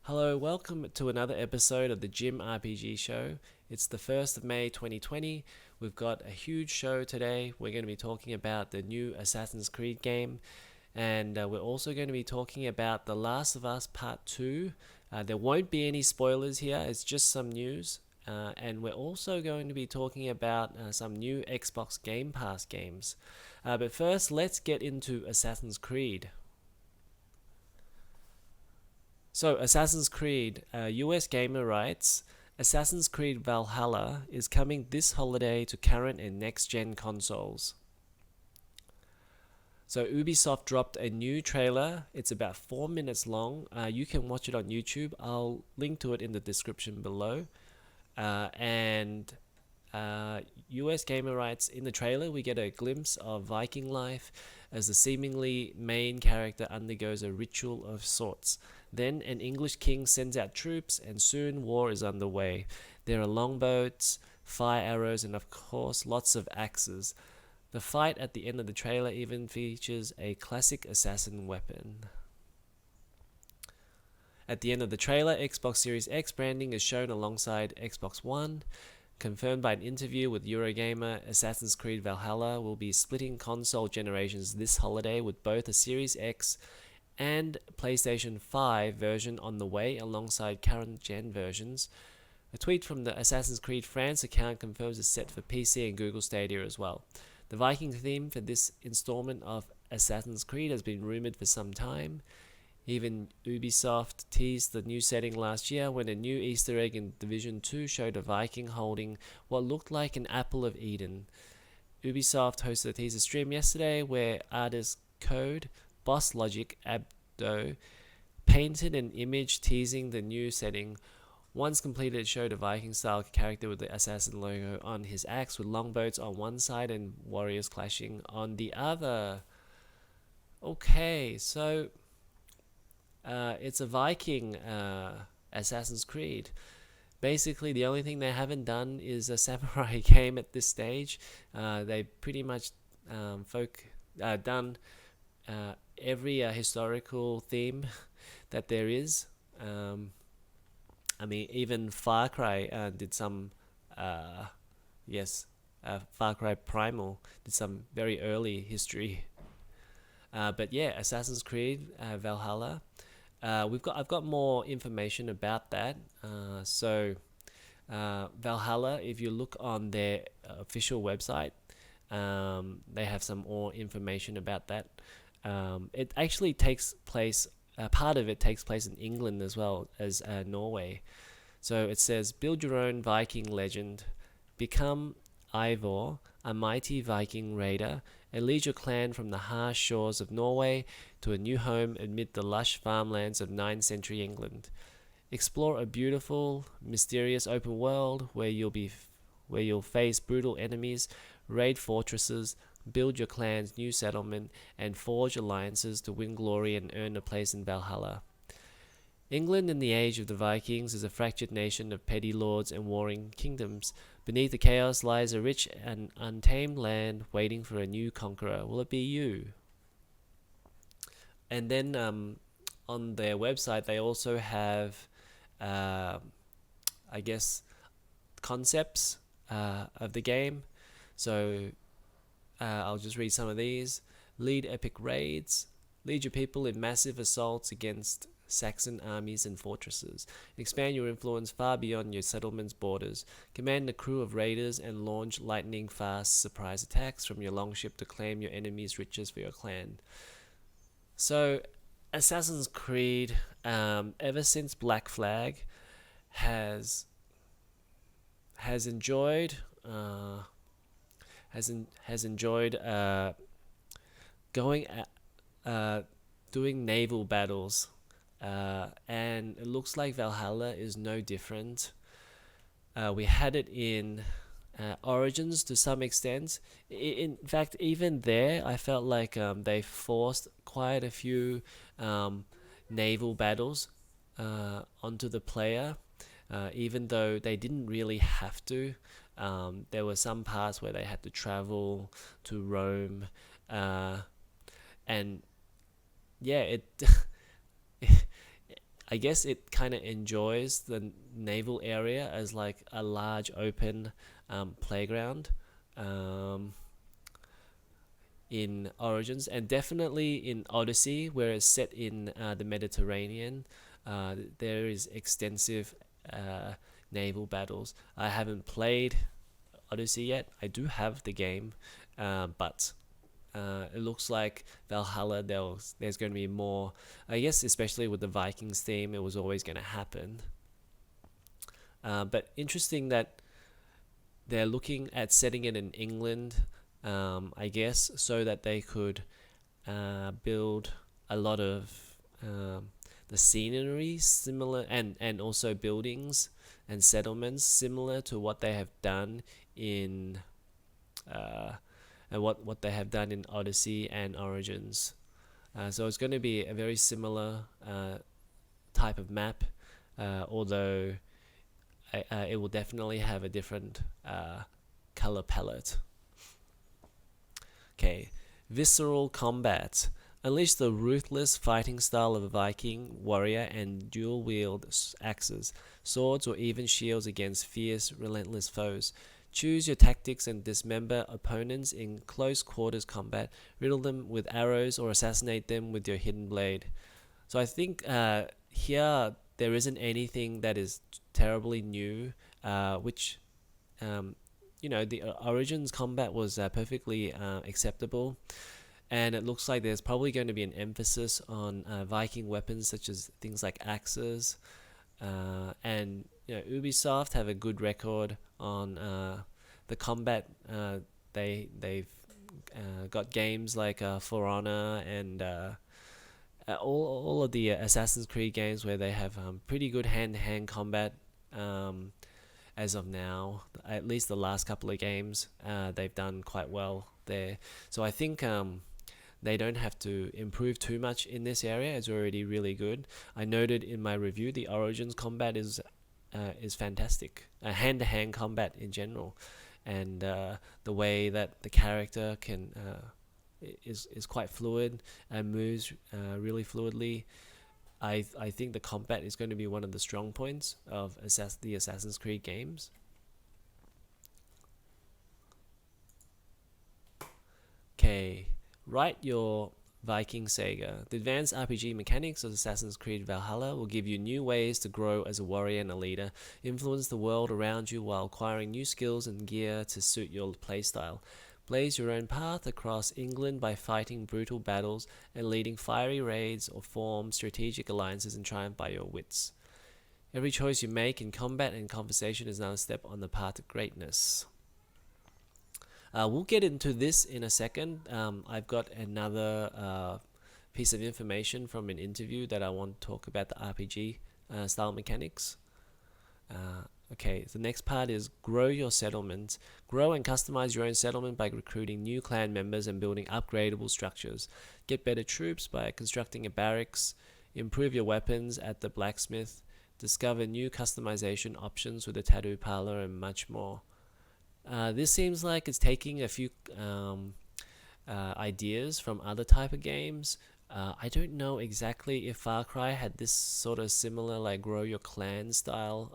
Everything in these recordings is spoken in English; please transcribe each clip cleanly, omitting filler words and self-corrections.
Hello, welcome to another episode of the JimRPG show. It's the 1st of May 2020. We've got a huge show today. We're going to be talking about the new Assassin's Creed game, and we're also going to be talking about The Last of Us Part 2. There won't be any spoilers here, it's just some news. And we're also going to be talking about some new Xbox Game Pass games. But first, let's get into Assassin's Creed. So, Assassin's Creed, US Gamer writes, Assassin's Creed Valhalla is coming this holiday to current and next-gen consoles. So, Ubisoft dropped a new trailer. It's about 4 minutes long. You can watch it on YouTube. I'll link to it in the description below. And US Gamer writes, in the trailer we get a glimpse of Viking life as the seemingly main character undergoes a ritual of sorts. Then an English king sends out troops and soon war is underway. There are longbows, fire arrows, and of course lots of axes. The fight at the end of the trailer even features a classic assassin weapon. At the end of the trailer, Xbox Series X branding is shown alongside Xbox One. Confirmed by an interview with Eurogamer, Assassin's Creed Valhalla will be splitting console generations this holiday with both a Series X and PlayStation 5 version on the way alongside current gen versions. A tweet from the Assassin's Creed France account confirms it's set for PC and Google Stadia as well. The Viking theme for this installment of Assassin's Creed has been rumored for some time. Even Ubisoft teased the new setting last year when a new Easter egg in Division 2 showed a Viking holding what looked like an apple of Eden. Ubisoft hosted a teaser stream yesterday where artist Code, Boss Logic, Abdo painted an image teasing the new setting. Once completed, it showed a Viking-style character with the assassin logo on his axe with longbows on one side and warriors clashing on the other. Okay, so it's a Viking Assassin's Creed. Basically, the only thing they haven't done is a samurai game at this stage. They pretty much done every historical theme that there is. Even Far Cry did some. Far Cry Primal did some very early history. But yeah, Assassin's Creed Valhalla. I've got more information about that. Valhalla, if you look on their official website, they have some more information about that. It actually takes place. Part of it takes place in England as well as Norway. So it says, build your own Viking legend, become Eivor, a mighty Viking raider, and lead your clan from the harsh shores of Norway to a new home amid the lush farmlands of 9th century England. Explore a beautiful, mysterious open world where you'll face brutal enemies, raid fortresses, build your clan's new settlement, and forge alliances to win glory and earn a place in Valhalla. England in the age of the Vikings is a fractured nation of petty lords and warring kingdoms. Beneath the chaos lies a rich and untamed land waiting for a new conqueror. Will it be you? And then on their website, they also have, concepts of the game. So I'll just read some of these. Lead epic raids. Lead your people in massive assaults against Saxon armies and fortresses. Expand your influence far beyond your settlement's borders. Command a crew of raiders and launch lightning-fast surprise attacks from your longship to claim your enemy's riches for your clan. So, Assassin's Creed, ever since Black Flag, has enjoyed going at doing naval battles. And it looks like Valhalla is no different. We had it in Origins to some extent. In fact, even there, I felt like they forced quite a few naval battles onto the player, even though they didn't really have to. There were some parts where they had to travel to Rome, and yeah, it I guess it kind of enjoys the naval area as like a large open playground in Origins, and definitely in Odyssey, where it's set in the Mediterranean. There is extensive naval battles. I haven't played Odyssey yet. I do have the game, but it looks like Valhalla, there's going to be more. I guess especially with the Vikings theme, it was always going to happen. But interesting that they're looking at setting it in England, I guess, so that they could build a lot of the scenery similar, and also buildings and settlements similar to what they have done in and what they have done in Odyssey and Origins. So it's going to be a very similar type of map, although it will definitely have a different color palette. Okay, visceral combat. Unleash the ruthless fighting style of a Viking warrior and dual-wield axes, swords, or even shields against fierce, relentless foes. Choose your tactics and dismember opponents in close quarters combat, riddle them with arrows, or assassinate them with your hidden blade. So I think here there isn't anything that is terribly new, which the Origins combat was perfectly acceptable, and it looks like there's probably going to be an emphasis on Viking weapons such as things like axes, and Ubisoft have a good record on the combat. They've got games like For Honor and all of the Assassin's Creed games where they have pretty good hand-to-hand combat. As of now, at least the last couple of games, they've done quite well there. So I think they don't have to improve too much in this area. It's already really good. I noted in my review the Origins combat is fantastic. Hand-to-hand combat in general, and the way that the character can is quite fluid and moves really fluidly. I think the combat is going to be one of the strong points of the Assassin's Creed games. Okay, write your Viking saga. The advanced RPG mechanics of Assassin's Creed Valhalla will give you new ways to grow as a warrior and a leader, influence the world around you while acquiring new skills and gear to suit your playstyle. Blaze your own path across England by fighting brutal battles and leading fiery raids, or form strategic alliances and triumph by your wits. Every choice you make in combat and conversation is another step on the path to greatness. We'll get into this in a second. I've got another piece of information from an interview that I want to talk about the RPG style mechanics. Okay, the next part is grow your settlement. Grow and customize your own settlement by recruiting new clan members and building upgradable structures. Get better troops by constructing a barracks. Improve your weapons at the blacksmith. Discover new customization options with a tattoo parlor and much more. This seems like it's taking a few ideas from other type of games. I don't know exactly if Far Cry had this sort of similar like grow your clan style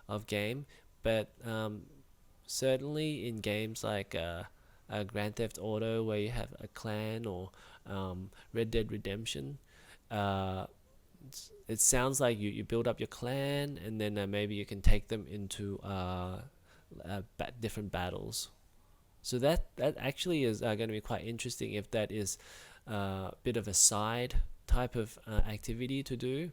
of game, but certainly in games like Grand Theft Auto, where you have a clan, or Red Dead Redemption, it sounds like you build up your clan, and then maybe you can take them into different battles. So that actually is going to be quite interesting if that is a bit of a side type of activity to do.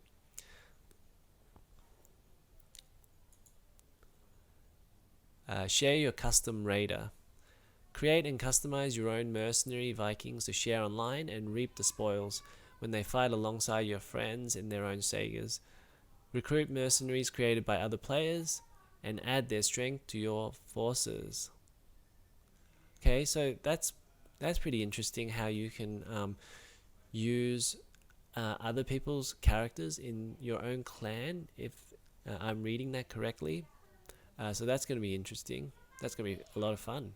Share your custom raider. Create and customize your own mercenary Vikings to share online and reap the spoils when they fight alongside your friends in their own sagas. Recruit mercenaries created by other players and add their strength to your forces. Okay, so that's pretty interesting how you can use other people's characters in your own clan, if I'm reading that correctly. So that's going to be interesting. That's going to be a lot of fun.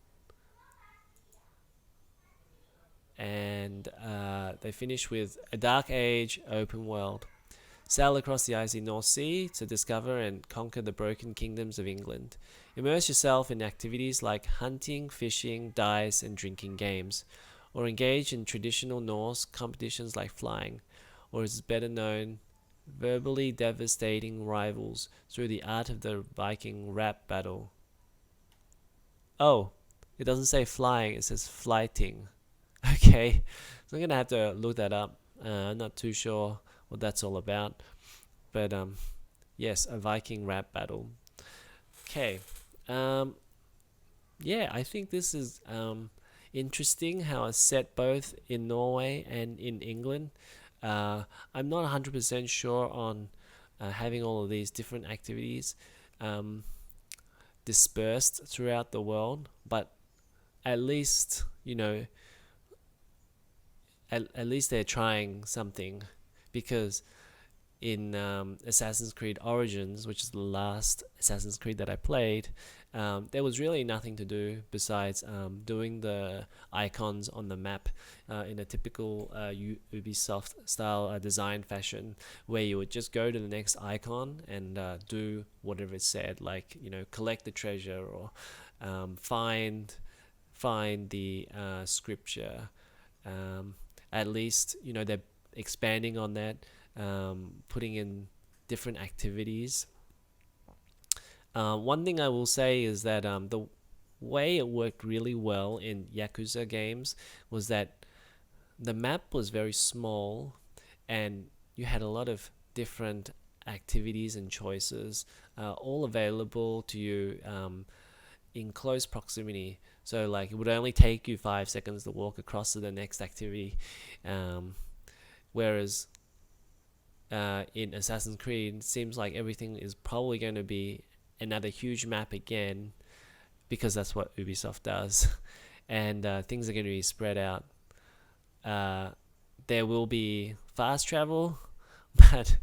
And they finish with a Dark Age open world. Sail across the icy North Sea to discover and conquer the broken kingdoms of England. Immerse yourself in activities like hunting, fishing, dice, and drinking games, or engage in traditional Norse competitions like flying, or as is better known, verbally devastating rivals through the art of the Viking rap battle. Oh, it doesn't say flying, it says flighting. Okay, so I'm gonna have to look that up. I'm not too sure what that's all about, but yes, a Viking rap battle. Okay, yeah, I think this is interesting how it's set both in Norway and in England. I'm not 100% sure on having all of these different activities dispersed throughout the world, but at least, at least they're trying something, because in Assassin's Creed Origins, which is the last Assassin's Creed that I played, there was really nothing to do besides doing the icons on the map in a typical Ubisoft style design fashion, where you would just go to the next icon and do whatever it said, like collect the treasure, or find the scripture. At least they're expanding on that, putting in different activities. One thing I will say is that the way it worked really well in Yakuza games was that the map was very small, and you had a lot of different activities and choices, all available to you in close proximity. So like it would only take you 5 seconds to walk across to the next activity, whereas in Assassin's Creed, it seems like everything is probably going to be another huge map again, because that's what Ubisoft does, and things are going to be spread out. There will be fast travel, but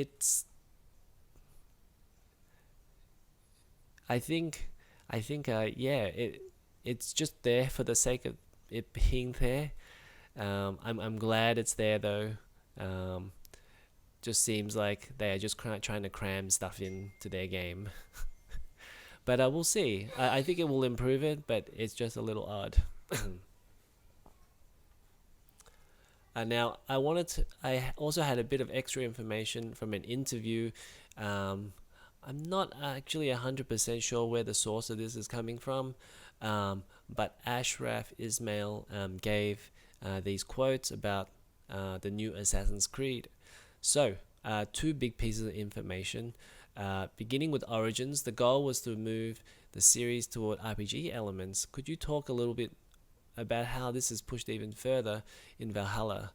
it's I think yeah, it's just there for the sake of it being there. I'm glad it's there though. Just seems like they are just trying to cram stuff into their game. But we'll see. I think it will improve it, but it's just a little odd. Now, I also had a bit of extra information from an interview. I'm not actually 100% sure where the source of this is coming from, but Ashraf Ismail gave these quotes about the new Assassin's Creed. So, two big pieces of information. Beginning with Origins, the goal was to move the series toward RPG elements. Could you talk a little bit about how this is pushed even further in Valhalla?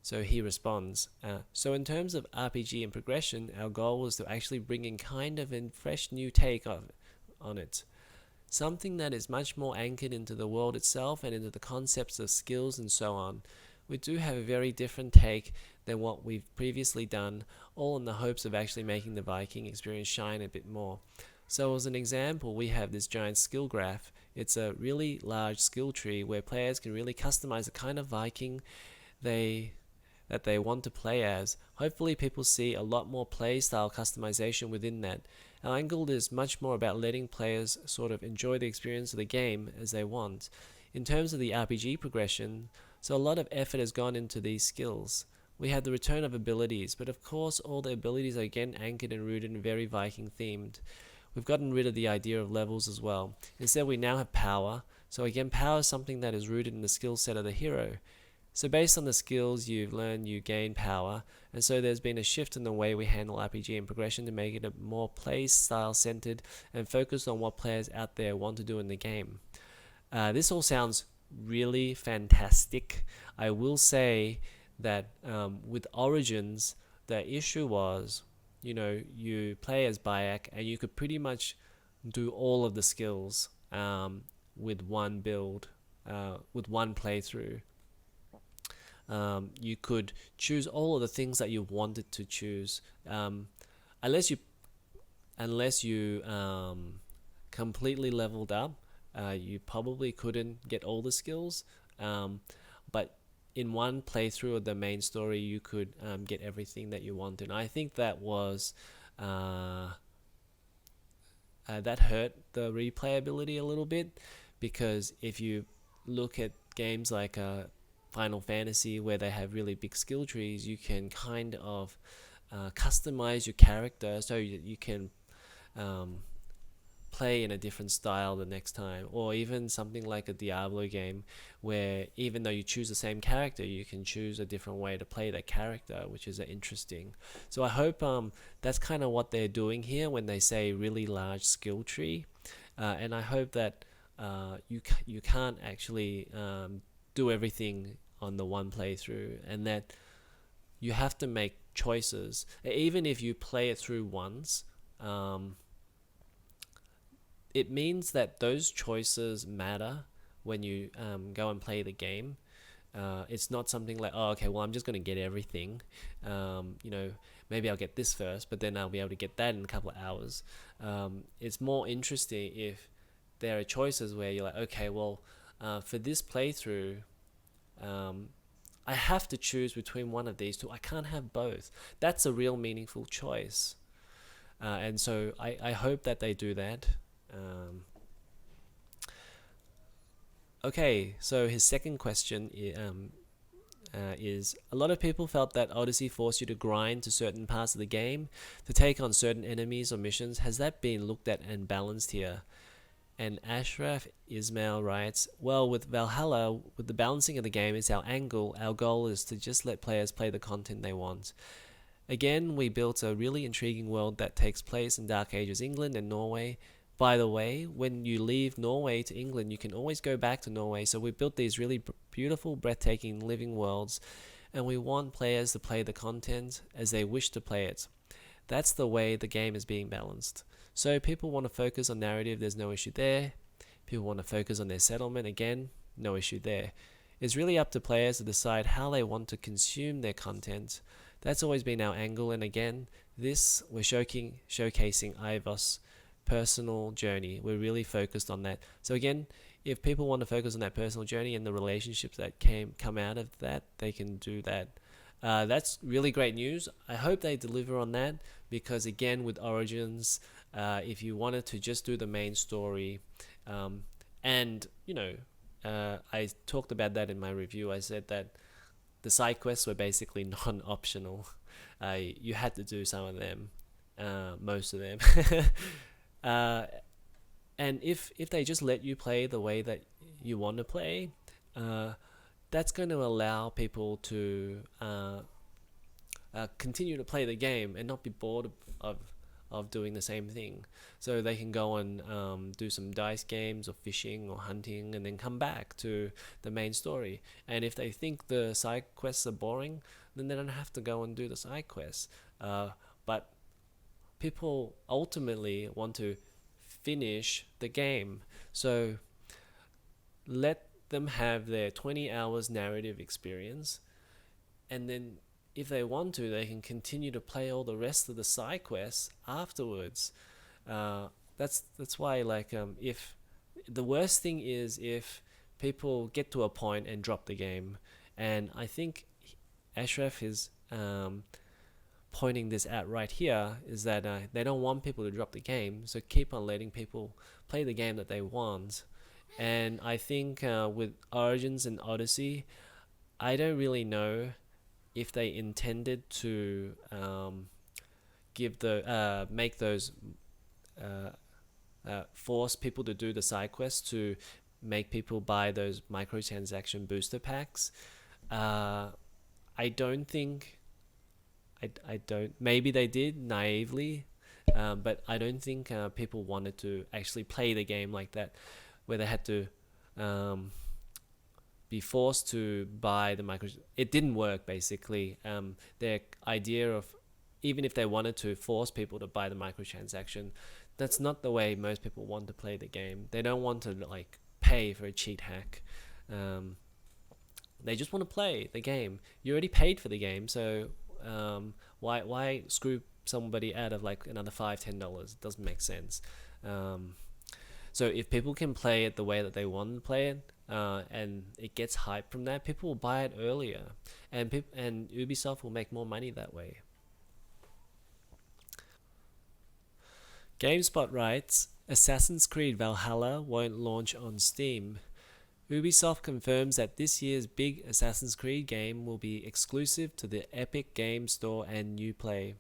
So he responds, so in terms of RPG and progression, our goal was to actually bring in kind of a fresh new take on it. Something that is much more anchored into the world itself and into the concepts of skills and so on. We do have a very different take than what we've previously done, all in the hopes of actually making the Viking experience shine a bit more. So as an example, we have this giant skill graph. It's a really large skill tree where players can really customize the kind of Viking that they want to play as. Hopefully people see a lot more play style customization within that. Our angle is much more about letting players sort of enjoy the experience of the game as they want. In terms of the RPG progression, so a lot of effort has gone into these skills. We have the return of abilities, but of course all the abilities are again anchored and rooted and very Viking themed. We've gotten rid of the idea of levels as well. Instead we now have power. So again, power is something that is rooted in the skill set of the hero. So based on the skills you've learned, you gain power, and so there's been a shift in the way we handle RPG and progression to make it a more play style centered and focused on what players out there want to do in the game. This all sounds really fantastic. I will say that with Origins, the issue was, you play as Bayek and you could pretty much do all of the skills with one build, with one playthrough. You could choose all of the things that you wanted to choose, unless you completely leveled up. You probably couldn't get all the skills, but in one playthrough of the main story you could get everything that you want. And I think that was that hurt the replayability a little bit, because if you look at games like Final Fantasy, where they have really big skill trees, you can kind of customize your character so you can play in a different style the next time. Or even something like a Diablo game, where even though you choose the same character, you can choose a different way to play that character, which is interesting. So I hope that's kind of what they're doing here when they say really large skill tree, and I hope that you can't actually do everything on the one playthrough, and that you have to make choices. Even if you play it through once, it means that those choices matter when you go and play the game. It's not something like, oh, okay, well, I'm just going to get everything. Maybe I'll get this first, but then I'll be able to get that in a couple of hours. It's more interesting if there are choices where you're like, okay, well, for this playthrough, I have to choose between one of these two. I can't have both. That's a real meaningful choice. And so I hope that they do that. Okay, so his second question is, a lot of people felt that Odyssey forced you to grind to certain parts of the game to take on certain enemies or missions. Has that been looked at and balanced here? And Ashraf Ismail writes, well, with Valhalla, with the balancing of the game, it's our angle. Our goal is to just let players play the content they want. Again, we built a really intriguing world that takes place in Dark Ages England and Norway. By the way, when you leave Norway to England, you can always go back to Norway. So we built these really beautiful, breathtaking living worlds, and we want players to play the content as they wish to play it. That's the way the game is being balanced. So people want to focus on narrative, there's no issue there. People want to focus on their settlement, again, no issue there. It's really up to players to decide how they want to consume their content. That's always been our angle, and again, this we're showcasing Ivos' personal journey. We're really focused on that. So again, if people want to focus on that personal journey and the relationships that come out of that, they can do that. That's really great news. I hope they deliver on that, because again, with Origins, if you wanted to just do the main story, and I talked about that in my review. I said that the side quests were basically non-optional. You had to do some of them, most of them. And if they just let you play the way that you want to play, that's going to allow people to continue to play the game and not be bored of doing the same thing. So they can go and do some dice games or fishing or hunting, and then come back to the main story. And if they think the side quests are boring, then they don't have to go and do the side quests. But people ultimately want to finish the game. So let them have their 20 hours narrative experience, and then if they want to, they can continue to play all the rest of the side quests afterwards. That's why, like, if the worst thing is if people get to a point and drop the game, and I think Ashraf is pointing this out right here, is that they don't want people to drop the game, so keep on letting people play the game that they want. And I think with Origins and Odyssey, I don't really know if they intended to make those force people to do the side quests to make people buy those microtransaction booster packs. I don't think. I don't. Maybe they did naively, but I don't think people wanted to actually play the game like that, where they had to be forced to buy the micro. It didn't work, basically. Their idea of, even if they wanted to force people to buy the microtransaction, that's not the way most people want to play the game. They don't want to like pay for a cheat hack. They just want to play the game. You already paid for the game, so why screw somebody out of like another $5-10? It doesn't make sense. So if people can play it the way that they want to play it, and it gets hype from that, people will buy it earlier, and Ubisoft will make more money that way. GameSpot writes, Assassin's Creed Valhalla won't launch on Steam. Ubisoft confirms that this year's big Assassin's Creed game will be exclusive to the Epic Games Store and Uplay.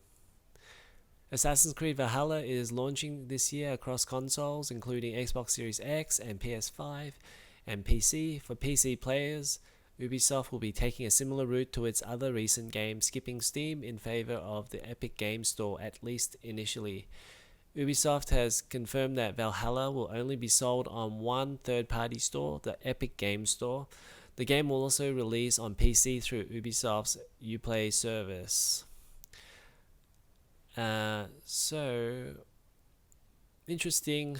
Assassin's Creed Valhalla is launching this year across consoles, including Xbox Series X and PS5 and PC. For PC players, Ubisoft will be taking a similar route to its other recent games, skipping Steam in favor of the Epic Games Store, at least initially. Ubisoft has confirmed that Valhalla will only be sold on one third-party store, the Epic Games Store. The game will also release on PC through Ubisoft's Uplay service. So, interesting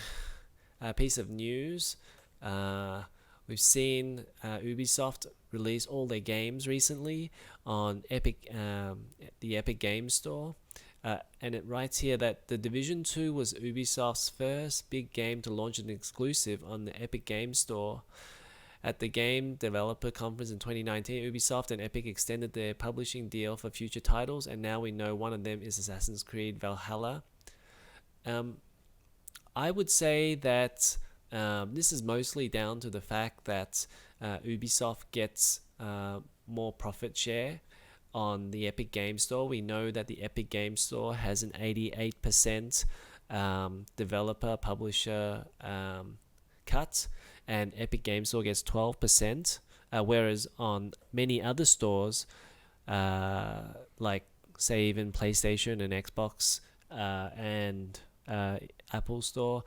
piece of news. We've seen Ubisoft release all their games recently on the Epic Games Store. And it writes here that The Division 2 was Ubisoft's first big game to launch an exclusive on the Epic Games Store. At the Game Developer Conference in 2019, Ubisoft and Epic extended their publishing deal for future titles, and now we know one of them is Assassin's Creed Valhalla. I would say that this is mostly down to the fact that Ubisoft gets more profit share on the Epic Games Store. We know that the Epic Games Store has an 88% developer publisher cut, and Epic Games Store gets 12%, whereas on many other stores, like say even PlayStation and Xbox and Apple Store,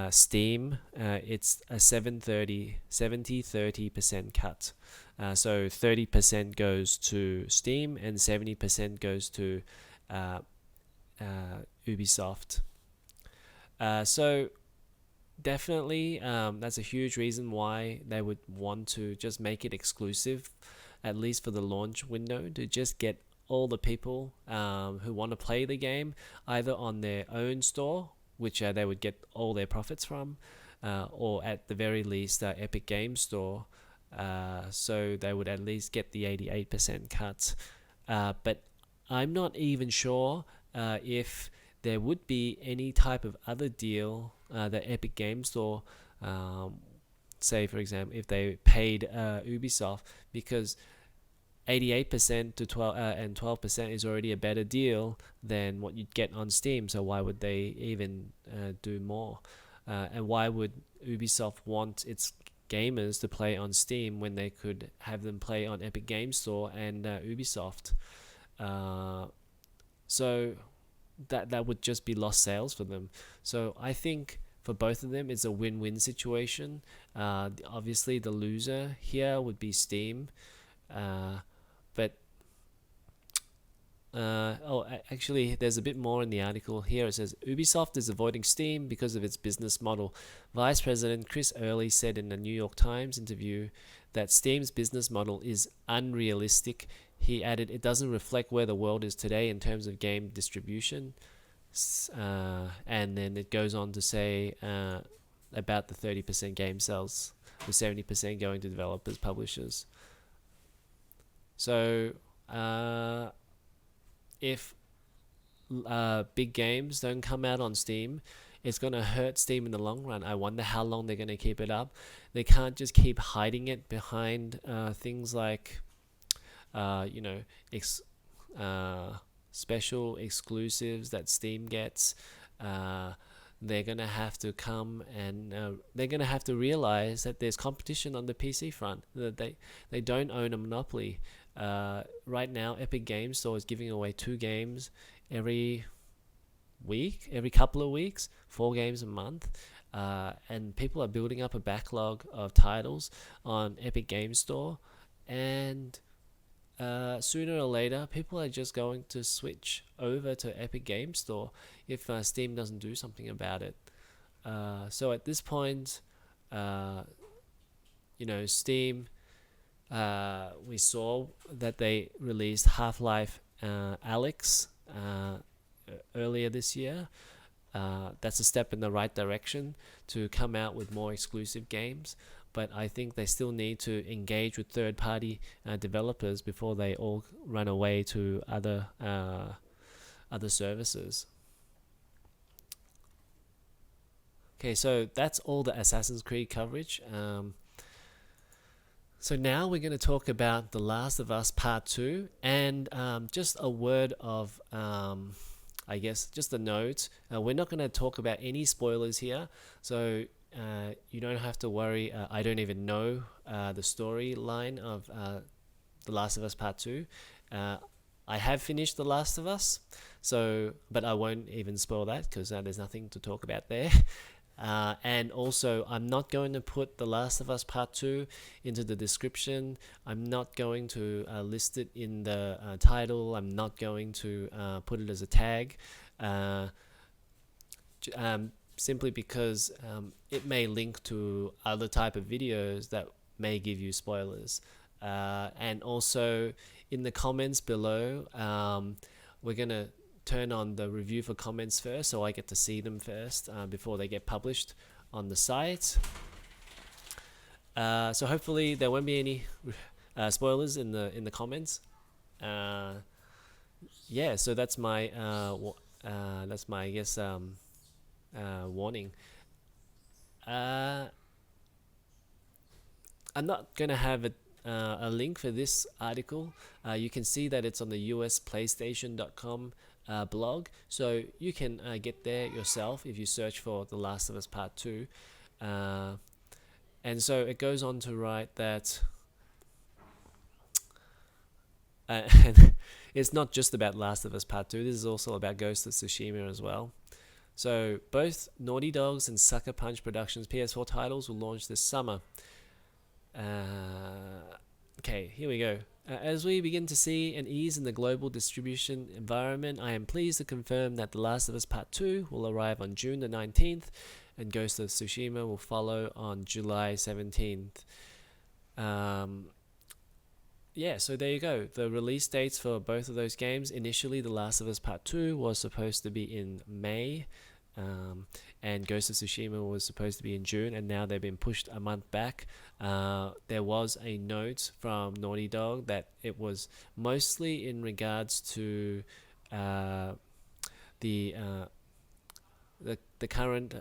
Steam, it's a 70-30% cut. So 30% goes to Steam and 70% goes to Ubisoft. So definitely that's a huge reason why they would want to just make it exclusive, at least for the launch window, to just get all the people who want to play the game either on their own store, which they would get all their profits from, or at the very least Epic Games Store, so they would at least get the 88% cut. But I'm not even sure if there would be any type of other deal that Epic Games Store, say for example, if they paid Ubisoft, because 88% to 12% is already a better deal than what you'd get on Steam. So why would they even do more? And why would Ubisoft want its gamers to play on Steam when they could have them play on Epic Games Store and Ubisoft? So that would just be lost sales for them. So I think for both of them, it's a win-win situation. Obviously, the loser here would be Steam. But actually, there's a bit more in the article here. It says, Ubisoft is avoiding Steam because of its business model. Vice President Chris Early said in a New York Times interview that Steam's business model is unrealistic. He added, it doesn't reflect where the world is today in terms of game distribution. And then it goes on to say about the 30% game sales, with 70% going to developers, publishers. So if big games don't come out on Steam, it's going to hurt Steam in the long run. I wonder how long they're going to keep it up. They can't just keep hiding it behind things like special exclusives that Steam gets. They're going to have to come and they're going to have to realize that there's competition on the PC front, that they don't own a monopoly. Right now, Epic Games Store is giving away 2 games every week, every couple of weeks, 4 games a month. And people are building up a backlog of titles on Epic Games Store. And sooner or later, people are just going to switch over to Epic Games Store if Steam doesn't do something about it. So at this point, Steam, we saw that they released Half-Life Alyx earlier this year. That's a step in the right direction to come out with more exclusive games. but I think they still need to engage with third-party developers before they all run away to other services. Okay, so that's all the Assassin's Creed coverage. So now we're going to talk about The Last of Us Part 2, and just a word of, I guess, just a note. We're not going to talk about any spoilers here, so you don't have to worry. I don't even know the storyline of The Last of Us Part 2. I have finished The Last of Us, but I won't even spoil that because there's nothing to talk about there. And also, I'm not going to put The Last of Us Part 2 into the description. I'm not going to list it in the title. I'm not going to put it as a tag. Simply because it may link to other type of videos that may give you spoilers. And also, in the comments below, we're going to turn on the review for comments first, so I get to see them first before they get published on the site. So hopefully there won't be any spoilers in the comments. Yeah, so that's my I guess warning. I'm not gonna have a link for this article. You can see that it's on the usplaystation.com blog, so you can get there yourself if you search for The Last of Us Part 2. And so it goes on to write that and it's not just about Last of Us Part 2, this is also about Ghost of Tsushima as well. So both Naughty Dog's and Sucker Punch Productions PS4 titles will launch this summer. Okay, here we go. As we begin to see an ease in the global distribution environment, I am pleased to confirm that The Last of Us Part 2 will arrive on June the 19th, and Ghost of Tsushima will follow on July 17th. Yeah, so there you go. The release dates for both of those games. Initially, The Last of Us Part 2 was supposed to be in May, and Ghost of Tsushima was supposed to be in June, and now they've been pushed a month back. There was a note from Naughty Dog that it was mostly in regards to the current,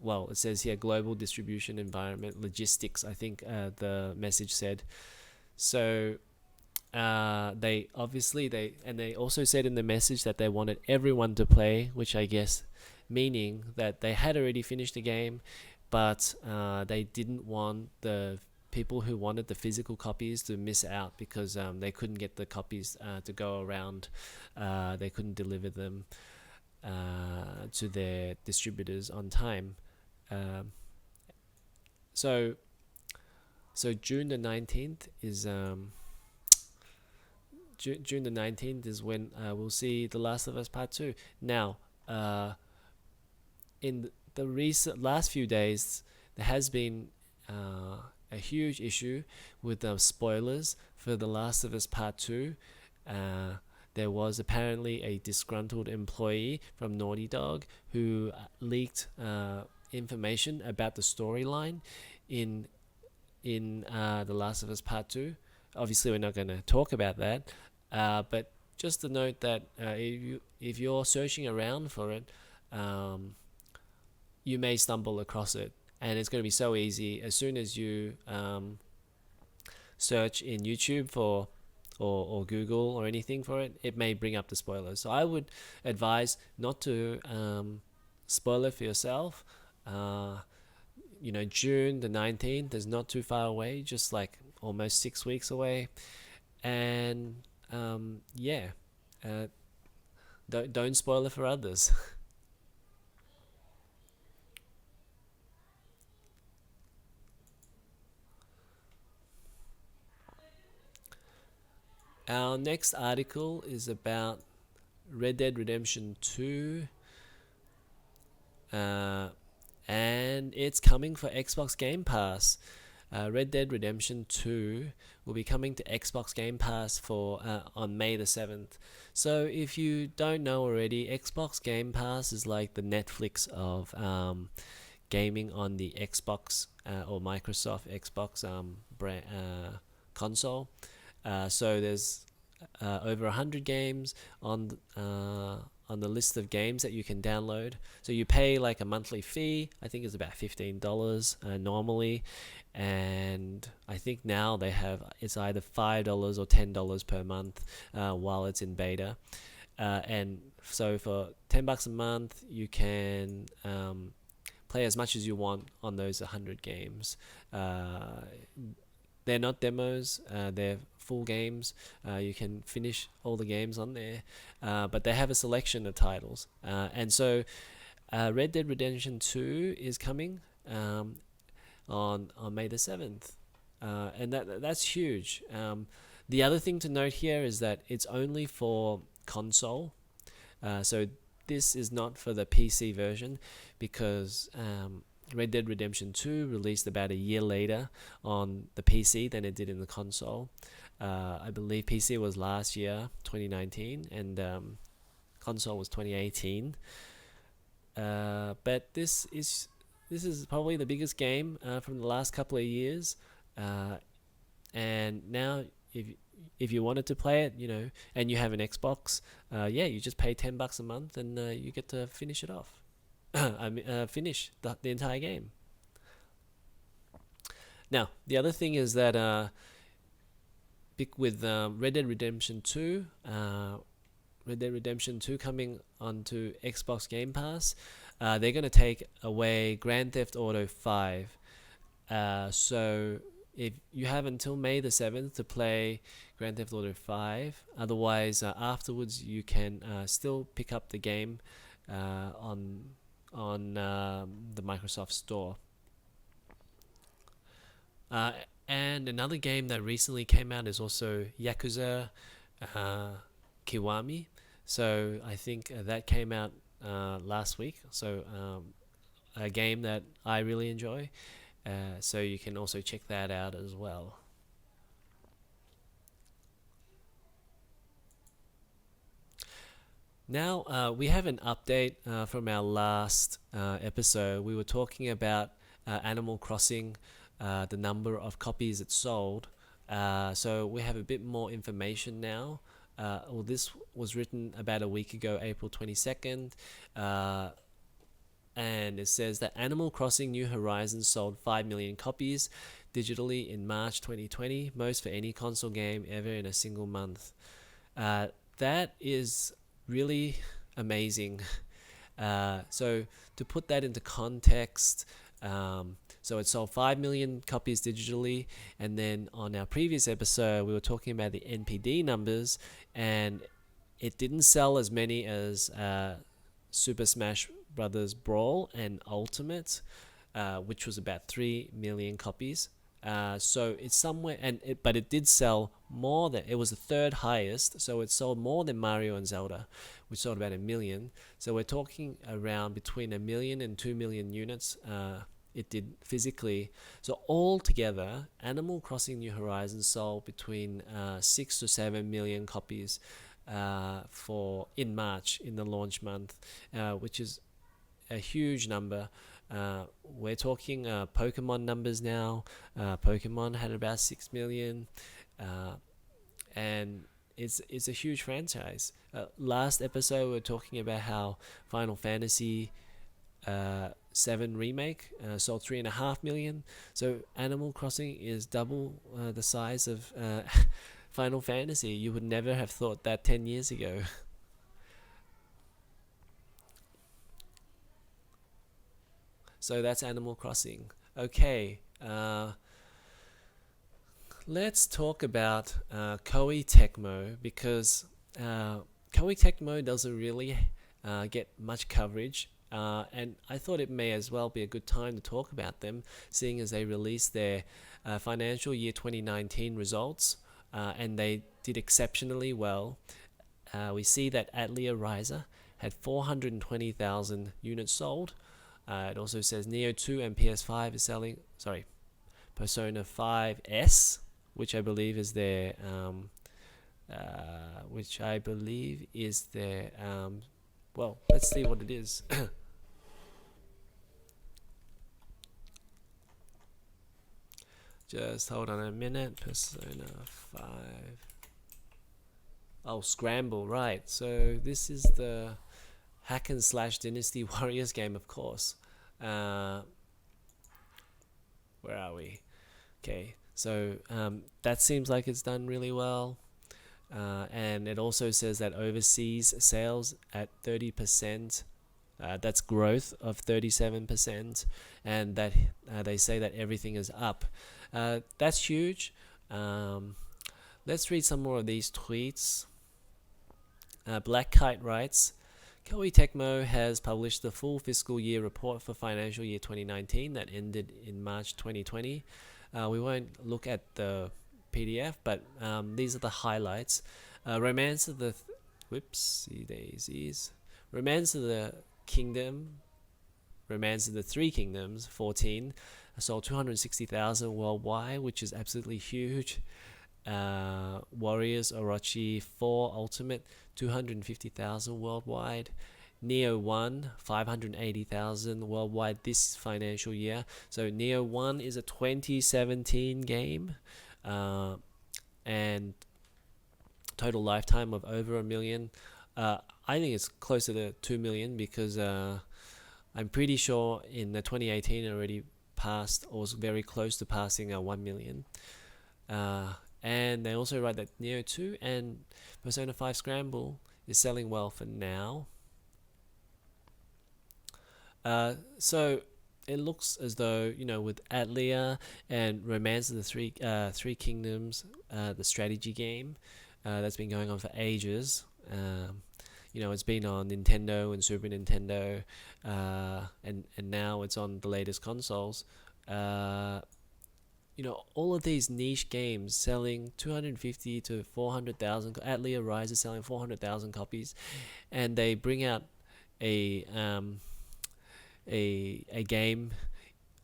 well, it says here global distribution environment logistics, I think the message said. So they also said in the message that they wanted everyone to play, which I guess meaning that they had already finished the game, but they didn't want the people who wanted the physical copies to miss out because they couldn't get the copies to go around. They couldn't deliver them to their distributors on time. So June the 19th is June the 19th is when we'll see The Last of Us Part 2. Now, in the last few days, there has been a huge issue with spoilers for The Last of Us Part 2. There was apparently a disgruntled employee from Naughty Dog who leaked information about the storyline in The Last of Us Part 2. Obviously, we're not going to talk about that, but just to note that if you're searching around for it, you may stumble across it, and it's going to be so easy. As soon as you search in YouTube for or Google or anything for it, it may bring up the spoilers. So I would advise not to spoil it for yourself. June the 19th is not too far away, just like almost 6 weeks away. And don't spoil it for others. Our next article is about Red Dead Redemption 2. And it's coming for Xbox Game Pass. Red Dead Redemption 2 will be coming to Xbox Game Pass on May the 7th. So if you don't know already, Xbox Game Pass is like the Netflix of gaming on the Xbox or Microsoft Xbox brand, console. So there's over 100 games on the list of games that you can download. So you pay like a monthly fee. I think it's about $15 normally, and I think now they have it's either $5 or $10 per month while it's in beta. And so for $10 a month, you can play as much as you want on those 100 games. They're not demos, they're full games. You can finish all the games on there, but they have a selection of titles. And so Red Dead Redemption 2 is coming on May the 7th, and that's huge. The other thing to note here is that it's only for console, so this is not for the PC version, because Red Dead Redemption 2 released about a year later on the PC than it did in the console. I believe PC was last year, 2019, and console was 2018. But this is probably the biggest game from the last couple of years, and now if you wanted to play it, and you have an Xbox, you just pay $10 a month and you get to finish it off. Finish the entire game. Now, the other thing is that with Red Dead Redemption 2, coming onto Xbox Game Pass, they're going to take away Grand Theft Auto 5. So if you have until May the 7th to play Grand Theft Auto 5, otherwise afterwards you can still pick up the game on the Microsoft Store. And another game that recently came out is also Yakuza Kiwami. So I think that came out last week. So a game that I really enjoy. So you can also check that out as well. Now we have an update from our last episode. We were talking about Animal Crossing, the number of copies it sold. So we have a bit more information now. This was written about a week ago, April 22nd. And it says that Animal Crossing New Horizons sold 5 million copies digitally in March 2020, most for any console game ever in a single month. That is really amazing. So to put that into context, so it sold 5 million copies digitally, and then on our previous episode we were talking about the NPD numbers, and it didn't sell as many as Super Smash Brothers Brawl and Ultimate, which was about 3 million copies. So it's somewhere, but it did sell more than, it was the third highest, so it sold more than Mario and Zelda, which sold about 1 million. So we're talking around between 1 million and 2 million units it did physically. So altogether, Animal Crossing New Horizons sold between 6 to 7 million copies in March, in the launch month, which is a huge number. We're talking Pokemon numbers now. Pokemon had about 6 million, and it's a huge franchise. Last episode we were talking about how Final Fantasy 7 Remake sold 3.5 million. So Animal Crossing is double the size of Final Fantasy. You would never have thought that 10 years ago. So that's Animal Crossing. Okay, let's talk about Koei Tecmo, because Koei Tecmo doesn't really get much coverage, and I thought it may as well be a good time to talk about them, seeing as they released their financial year 2019 results, and they did exceptionally well. We see that Atelier Ryza had 420,000 units sold. It also says Neo 2 and PS5 is selling, Persona 5S, which I believe is their, well, let's see what it is. Just hold on a minute. Persona 5. Oh, Scramble, right. So this is the hack and slash Dynasty Warriors game, of course. Where are we? Okay, so that seems like it's done really well. And it also says that overseas sales at 30%. That's growth of 37%, and that they say that everything is up. That's huge. Let's read some more of these tweets. Black Kite writes, Koei Tecmo has published the full fiscal year report for financial year 2019 that ended in March 2020. We won't look at the PDF, but these are the highlights. Romance of the Whoopsie daisies. Romance of the Three Kingdoms 14 sold 260,000 worldwide, which is absolutely huge. Warriors Orochi 4 Ultimate 250,000 worldwide. Neo 1 580,000 worldwide this financial year. So Neo 1 is a 2017 game, and total lifetime of over 1 million. I think it's closer to 2 million because I'm pretty sure in the 2018 it already passed or was very close to passing 1 million. And they also write that Neo 2 and Persona 5 Scramble is selling well for now. So it looks as though, with Atlia and Romance of the Three Kingdoms, the strategy game that's been going on for ages. It's been on Nintendo and Super Nintendo, and now it's on the latest consoles. All of these niche games selling 250 to 400,000. Atlia Rise is selling 400,000 copies, and they bring out a game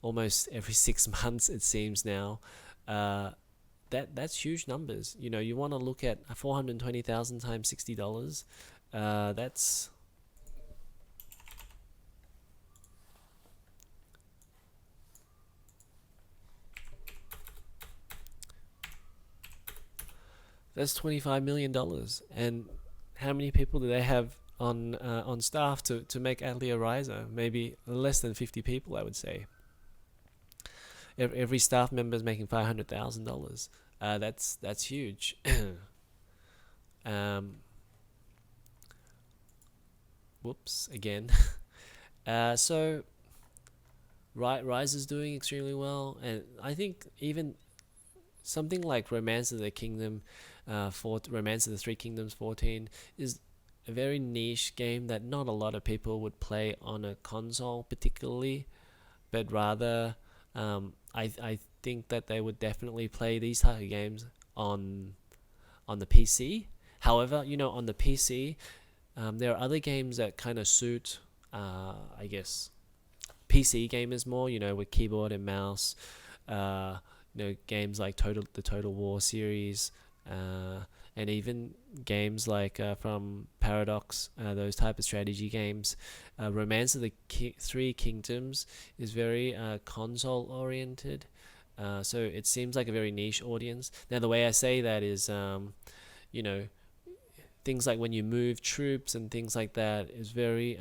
almost every 6 months, it seems now. That's huge numbers. You want to look at 420,000 times $60. That's $25 million. And how many people do they have on staff to make Atlia Riser? Maybe less than 50 people, I would say. Every staff member is making $500,000. That's huge. Whoops, again. So Rise is doing extremely well, and I think even something like Romance of the Three Kingdoms 14 is a very niche game that not a lot of people would play on a console particularly, but rather I think that they would definitely play these type of games on the PC. However, on the PC, there are other games that kind of suit, I guess, PC gamers more. With keyboard and mouse. Games like the Total War series, and even games like from Paradox, those type of strategy games. Romance of the Three Kingdoms is very console oriented, so it seems like a very niche audience. Now, the way I say that is, things like when you move troops and things like that is very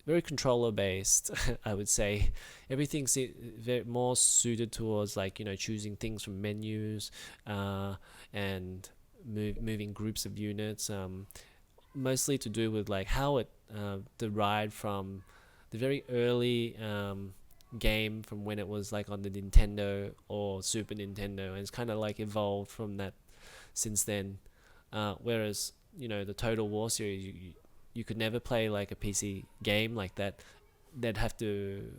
very controller based. I would say everything's very more suited towards choosing things from menus, and moving groups of units, mostly to do with how it derived from the very early game from when it was on the Nintendo or Super Nintendo, and it's kind of evolved from that since then. Whereas the Total War series, you could never play a PC game like that. They'd have to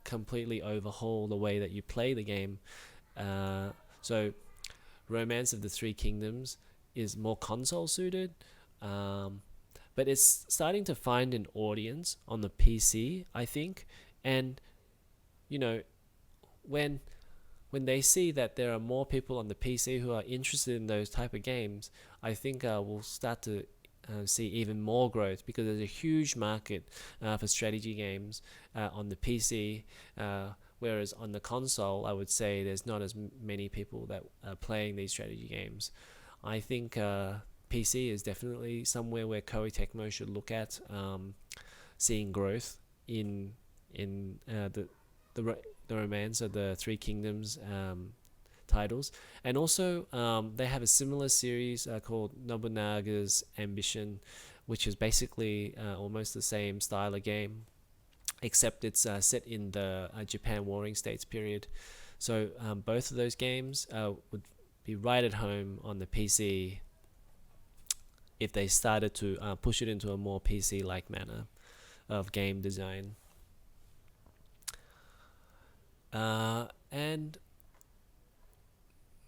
completely overhaul the way that you play the game. So Romance of the Three Kingdoms is more console suited, but it's starting to find an audience on the PC, I think. And when they see that there are more people on the PC who are interested in those type of games, I think we'll start to see even more growth, because there's a huge market for strategy games on the PC, whereas on the console, I would say there's not as many people that are playing these strategy games. I think PC is definitely somewhere where Koei Tecmo should look at seeing growth in the romance of the Three Kingdoms titles, and also they have a similar series called Nobunaga's Ambition, which is basically almost the same style of game, except it's set in the Japan Warring States period. So both of those games would be right at home on the PC if they started to push it into a more PC-like manner of game design. And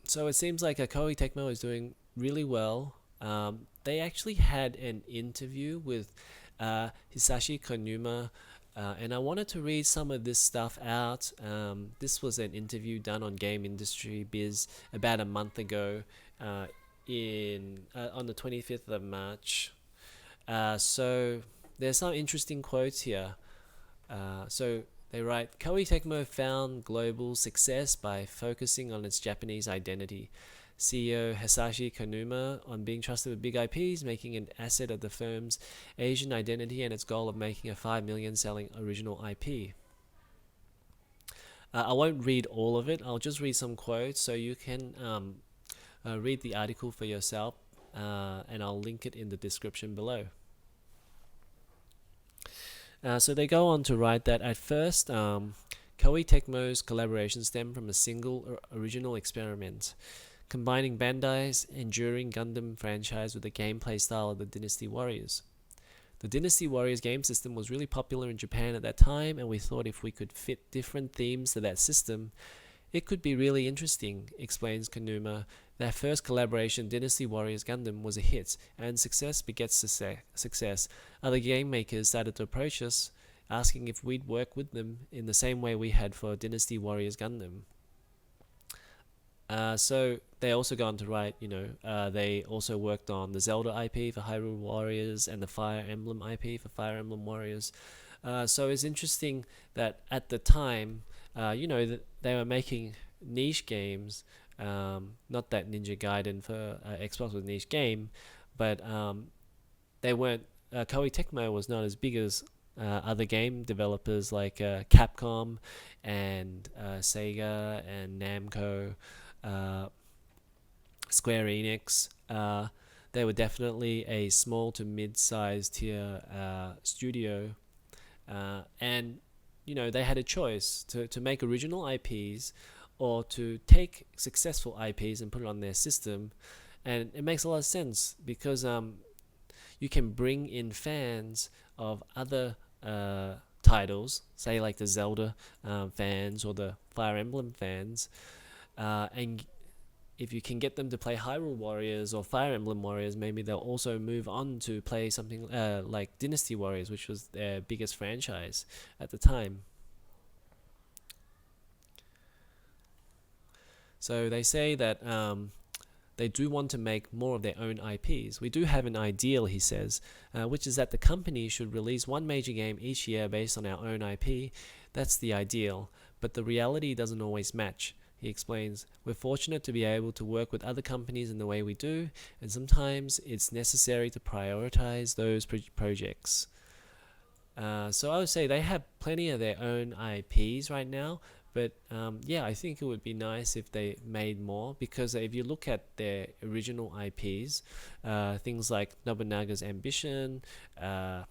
so it seems like Koei Tecmo is doing really well. They actually had an interview with Hisashi Konuima, and I wanted to read some of this stuff out. This was an interview done on GameIndustry Biz about a month ago on the 25th of March. So there's some interesting quotes here. So they write, Koei Tecmo found global success by focusing on its Japanese identity. CEO Hisashi Konuima on being trusted with big IPs, making an asset of the firm's Asian identity and its goal of making a 5 million selling original IP. I won't read all of it. I'll just read some quotes so you can read the article for yourself, and I'll link it in the description below. So they go on to write that at first, Koei Tecmo's collaboration stemmed from a single original experiment, combining Bandai's enduring Gundam franchise with the gameplay style of the Dynasty Warriors. The Dynasty Warriors game system was really popular in Japan at that time, and we thought if we could fit different themes to that system, it could be really interesting, explains Konuima. Their first collaboration, Dynasty Warriors Gundam, was a hit, and success begets success. Other game makers started to approach us, asking if we'd work with them in the same way we had for Dynasty Warriors Gundam. So they also go on to write, they also worked on the Zelda IP for Hyrule Warriors and the Fire Emblem IP for Fire Emblem Warriors. So it's interesting that at the time, that they were making niche games. Not that Ninja Gaiden for Xbox was a niche game, but they weren't. Koei Tecmo was not as big as other game developers like Capcom and Sega and Namco, Square Enix. They were definitely a small to mid-sized tier studio, and they had a choice to make original IPs or to take successful IPs and put it on their system. And it makes a lot of sense because you can bring in fans of other titles, say like the Zelda fans or the Fire Emblem fans, and if you can get them to play Hyrule Warriors or Fire Emblem Warriors, maybe they'll also move on to play something like Dynasty Warriors, which was their biggest franchise at the time. So they say that they do want to make more of their own IPs. We do have an ideal, he says, which is that the company should release one major game each year based on our own IP. That's the ideal, but the reality doesn't always match. He explains, we're fortunate to be able to work with other companies in the way we do, and sometimes it's necessary to prioritize those projects. So I would say they have plenty of their own IPs right now, but I think it would be nice if they made more, because if you look at their original IPs, things like Nobunaga's Ambition, Romance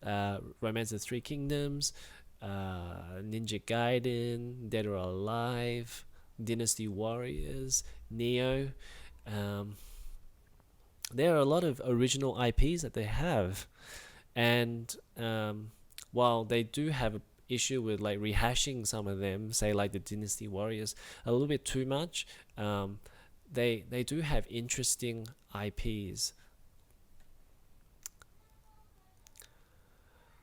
of the Three Kingdoms, Ninja Gaiden, Dead or Alive, Dynasty Warriors, Neo. There are a lot of original IPs that they have, and while they do have an issue with like rehashing some of them, say like the Dynasty Warriors a little bit too much, they do have interesting IPs.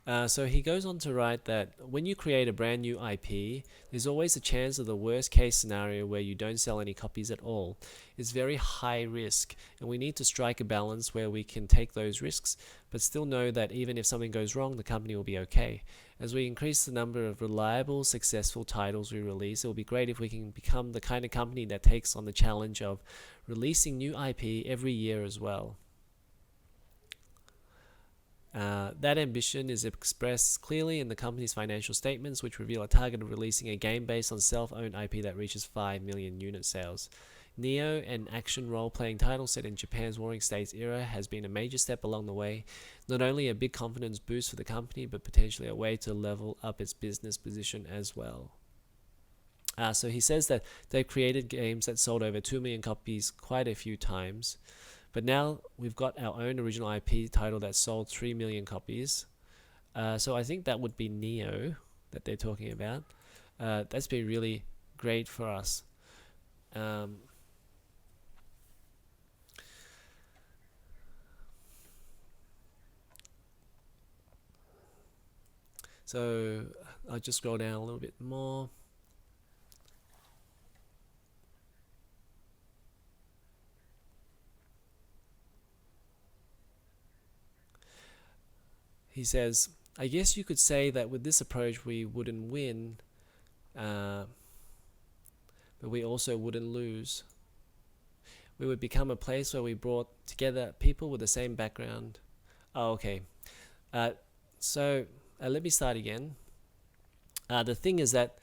So he goes on to write that when you create a brand new IP, there's always a chance of the worst case scenario where you don't sell any copies at all. It's very high risk, and we need to strike a balance where we can take those risks, but still know that even if something goes wrong, the company will be okay. As we increase the number of reliable, successful titles we release, it will be great if we can become the kind of company that takes on the challenge of releasing new IP every year as well. That ambition is expressed clearly in the company's financial statements, which reveal a target of releasing a game based on self-owned IP that reaches 5 million unit sales. Neo, an action role-playing title set in Japan's Warring States era, has been a major step along the way, not only a big confidence boost for the company, but potentially a way to level up its business position as well. So he says that they've created games that sold over 2 million copies quite a few times. But now we've got our own original IP title that sold 3 million copies. So I think that would be Neo that they're talking about. That's been really great for us. So I'll just scroll down a little bit more. He says, I guess you could say that with this approach we wouldn't win, but we also wouldn't lose. We would become a place where we brought together people with the same background. Oh, okay. So let me start again. The thing is that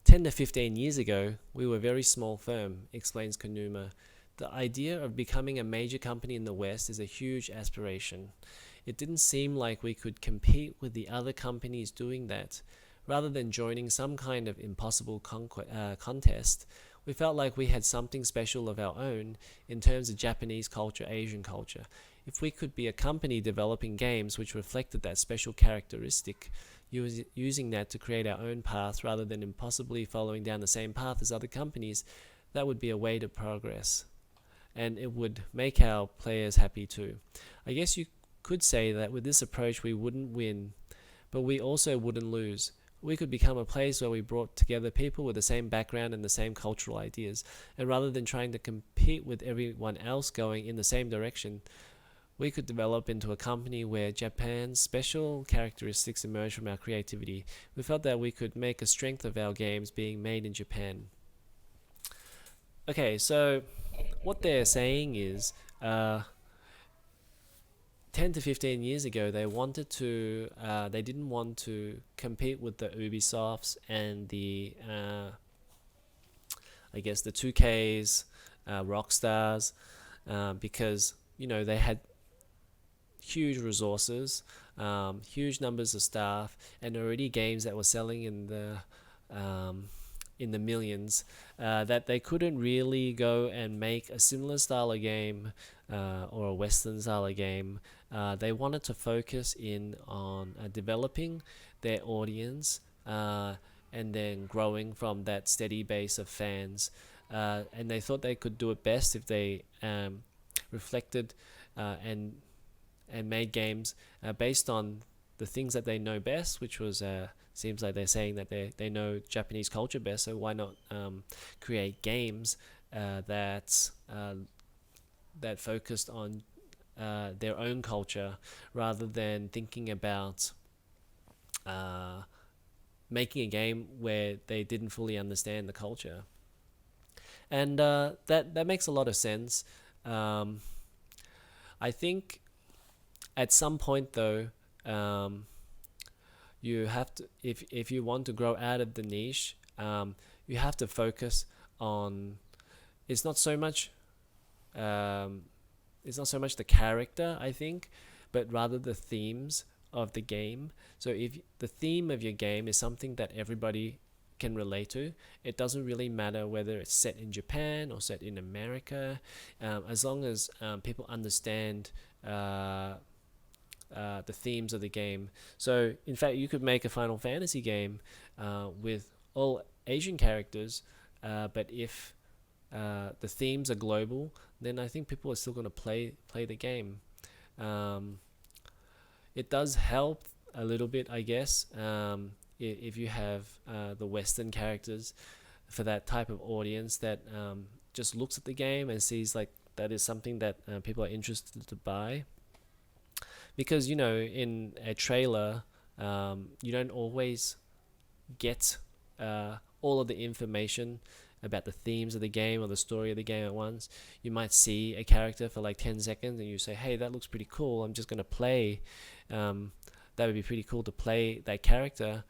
10 to 15 years ago, we were a very small firm, explains Konuima. The idea of becoming a major company in the West is a huge aspiration. It didn't seem like we could compete with the other companies doing that. Rather than joining some kind of impossible contest, we felt like we had something special of our own in terms of Japanese culture, Asian culture. If we could be a company developing games which reflected that special characteristic, using that to create our own path rather than impossibly following down the same path as other companies, that would be a way to progress. And it would make our players happy too. I guess you could say that with this approach we wouldn't win, but we also wouldn't lose. We could become a place where we brought together people with the same background and the same cultural ideas, and rather than trying to compete with everyone else going in the same direction, we could develop into a company where Japan's special characteristics emerge from our creativity. We felt that we could make a strength of our games being made in Japan. Okay, so what they're saying is 10 to 15 years ago, they didn't want to compete with the Ubisofts and the, I guess the 2Ks, Rockstars, because, they had huge resources, huge numbers of staff, and already games that were selling in the millions, that they couldn't really go and make a similar style of game or a Western style of game. They wanted to focus in on developing their audience and then growing from that steady base of fans. And they thought they could do it best if they reflected and made games based on the things that they know best, which was seems like they're saying that they know Japanese culture best, so why not create games that focused on their own culture rather than thinking about making a game where they didn't fully understand the culture. And that makes a lot of sense. I think at some point though, you have to, if you want to grow out of the niche, you have to focus on, it's not so much the character, I think, but rather the themes of the game. So if the theme of your game is something that everybody can relate to, it doesn't really matter whether it's set in Japan or set in America, as long as people understand the themes of the game. So in fact, you could make a Final Fantasy game with all Asian characters, but if the themes are global, then I think people are still going to play the game. It does help a little bit, I guess, if you have the Western characters for that type of audience that just looks at the game and sees like that is something that people are interested to buy. Because, in a trailer, you don't always get all of the information about the themes of the game or the story of the game at once. You might see a character for like 10 seconds and you say, hey, that looks pretty cool, I'm just going to play. That would be pretty cool to play that character.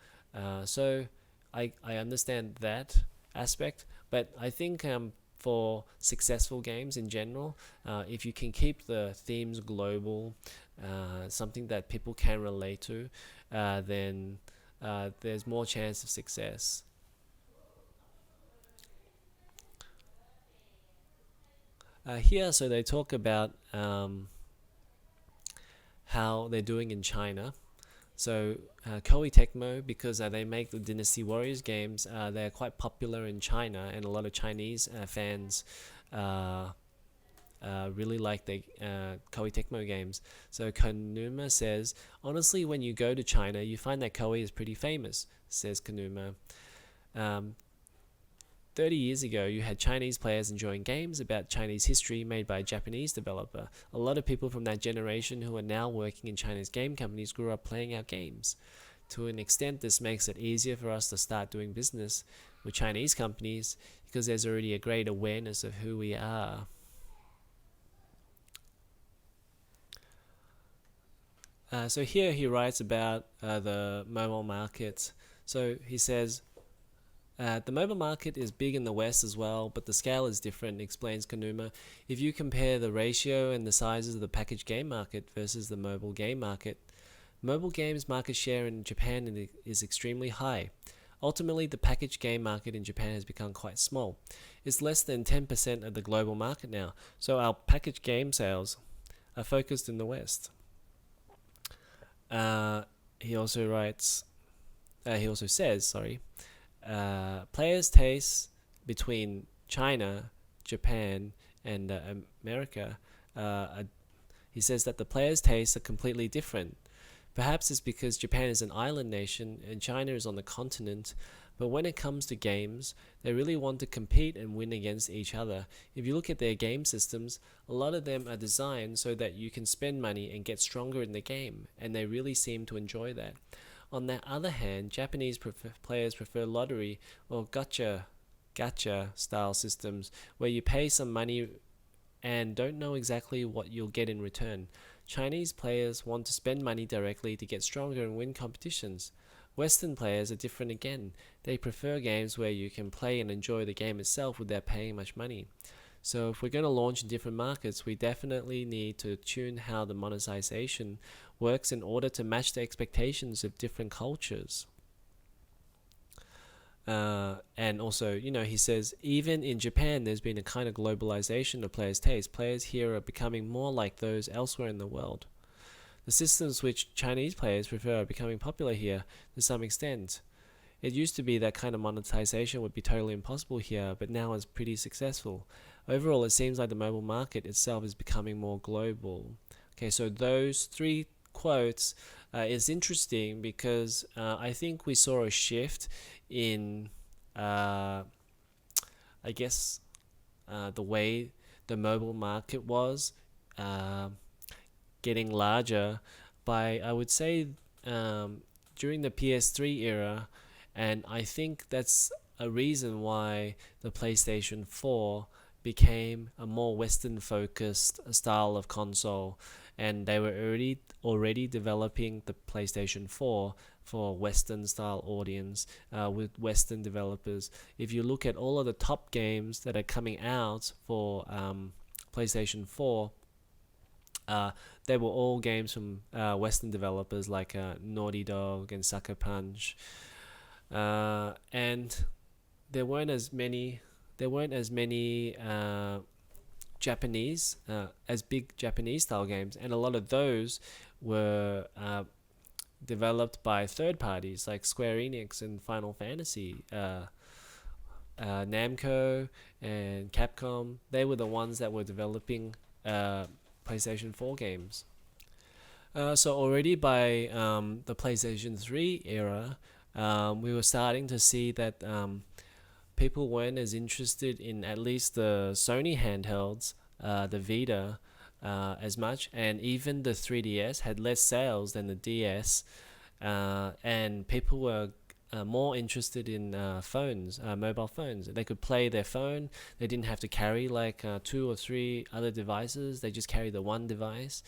So I understand that aspect, but I think for successful games in general, if you can keep the themes global, something that people can relate to, then there's more chance of success. Here, so they talk about how they're doing in China. So Koei Tecmo, because they make the Dynasty Warriors games, they're quite popular in China, and a lot of Chinese fans really like the Koei Tecmo games. So Konuima says, honestly, when you go to China, you find that Koei is pretty famous, says Konuima. 30 years ago, you had Chinese players enjoying games about Chinese history made by a Japanese developer. A lot of people from that generation who are now working in China's game companies grew up playing our games. To an extent, this makes it easier for us to start doing business with Chinese companies because there's already a great awareness of who we are. So here he writes about the mobile market. So he says, the mobile market is big in the West as well, but the scale is different, explains Konuima. If you compare the ratio and the sizes of the packaged game market versus the mobile game market, mobile games market share in Japan is extremely high. Ultimately, the packaged game market in Japan has become quite small. It's less than 10% of the global market now, so our packaged game sales are focused in the West. He also says, players' tastes between China, Japan, and America, he says that the players' tastes are completely different. Perhaps it's because Japan is an island nation and China is on the continent, but when it comes to games, they really want to compete and win against each other. If you look at their game systems, a lot of them are designed so that you can spend money and get stronger in the game, and they really seem to enjoy that. On the other hand, Japanese players prefer lottery or gacha style systems where you pay some money and don't know exactly what you'll get in return. Chinese players want to spend money directly to get stronger and win competitions. Western players are different again. They prefer games where you can play and enjoy the game itself without paying much money. So if we're going to launch in different markets, we definitely need to tune how the monetization works in order to match the expectations of different cultures. And also, he says, even in Japan, there's been a kind of globalization of players' taste. Players here are becoming more like those elsewhere in the world. The systems which Chinese players prefer are becoming popular here to some extent. It used to be that kind of monetization would be totally impossible here, but now it's pretty successful. Overall, it seems like the mobile market itself is becoming more global. Okay, so those three quotes is interesting because I think we saw a shift in, I guess, the way the mobile market was getting larger by, I would say, during the PS3 era, and I think that's a reason why the PlayStation 4 became a more Western focused style of console, and they were already developing the PlayStation 4 for Western style audience with Western developers. If you look at all of the top games that are coming out for PlayStation 4, they were all games from Western developers like Naughty Dog and Sucker Punch, and there weren't as many Japanese as big Japanese style games, and a lot of those were developed by third parties like Square Enix and Final Fantasy. Namco and Capcom, they were the ones that were developing PlayStation 4 games. So already by the PlayStation 3 era, we were starting to see that people weren't as interested in at least the Sony handhelds, the Vita, as much, and even the 3DS had less sales than the DS, and people were more interested in phones, mobile phones. They could play their phone. They didn't have to carry like 2 or 3 other devices. They just carried the one device,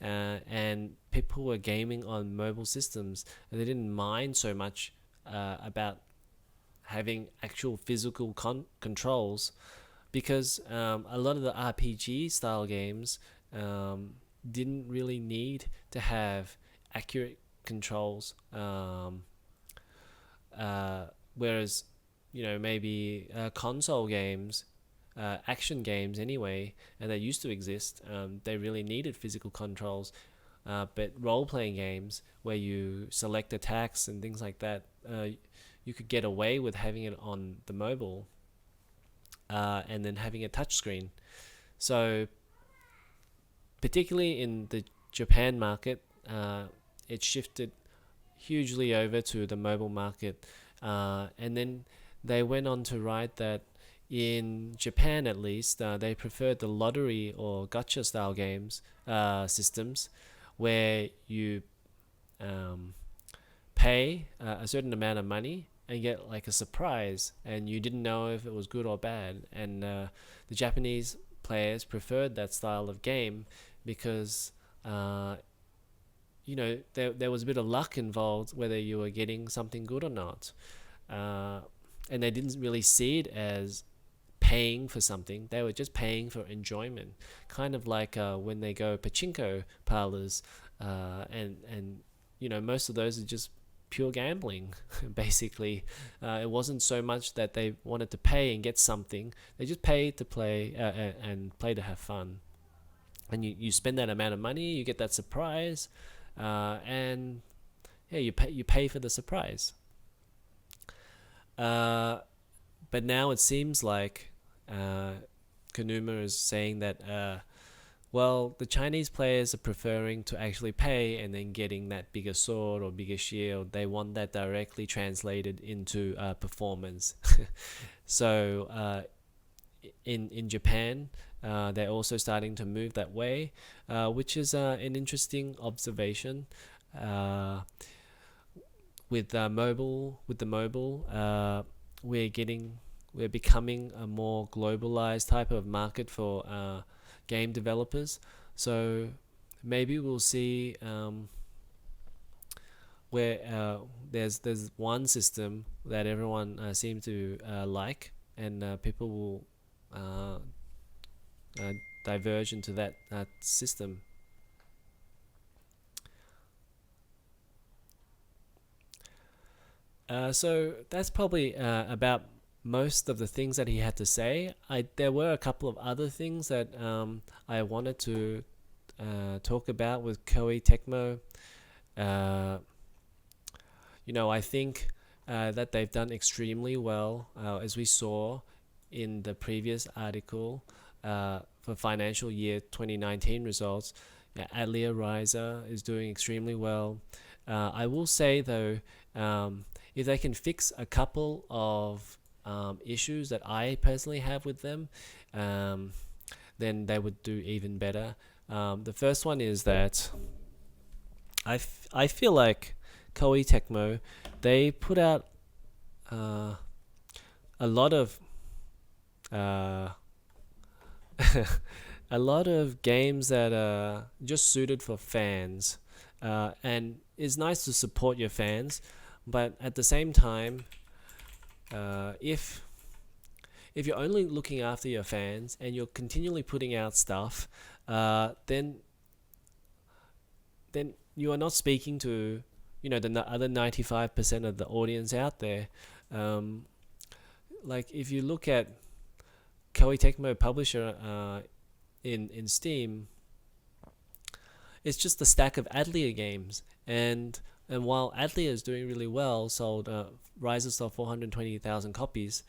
and people were gaming on mobile systems, and they didn't mind so much about having actual physical controls, because a lot of the RPG style games didn't really need to have accurate controls, whereas maybe console games, action games anyway, and they used to exist, they really needed physical controls, but role-playing games where you select attacks and things like that, you could get away with having it on the mobile, and then having a touchscreen. So particularly in the Japan market, it shifted hugely over to the mobile market, and then they went on to write that in Japan, at least, they preferred the lottery or gacha style games systems, where you pay a certain amount of money and get like a surprise, and you didn't know if it was good or bad. And the Japanese players preferred that style of game because there was a bit of luck involved whether you were getting something good or not, and they didn't really see it as paying for something. They were just paying for enjoyment, kind of like when they go pachinko parlors, and most of those are just pure gambling. Basically, it wasn't so much that they wanted to pay and get something. They just paid to play, and play to have fun. And you spend that amount of money, you get that surprise, and yeah, you pay for the surprise. But now it seems like Konuima is saying that the Chinese players are preferring to actually pay and then getting that bigger sword or bigger shield. They want that directly translated into performance. So in Japan, they're also starting to move that way, which is an interesting observation. With the mobile, we're becoming a more globalized type of market for game developers. So maybe we'll see where there's one system that everyone seems to like, and people will diverge into that system. So that's probably about most of the things that he had to say. There were a couple of other things that I wanted to talk about with Koei Tecmo. I think that they've done extremely well, as we saw in the previous article for financial year 2019 results. Atelier Ryza is doing extremely well. I will say though, if they can fix a couple of issues that I personally have with them, then they would do even better. The first one is that I feel like Koei Tecmo, they put out a lot of a lot of games that are just suited for fans, and it's nice to support your fans, but at the same time, if you're only looking after your fans and you're continually putting out stuff, then you are not speaking to the other 95% of the audience out there. Like if you look at Koei Tecmo publisher in Steam, it's just a stack of Atelier games, and while Atelier is doing really well, Ryza sold 420,000 copies.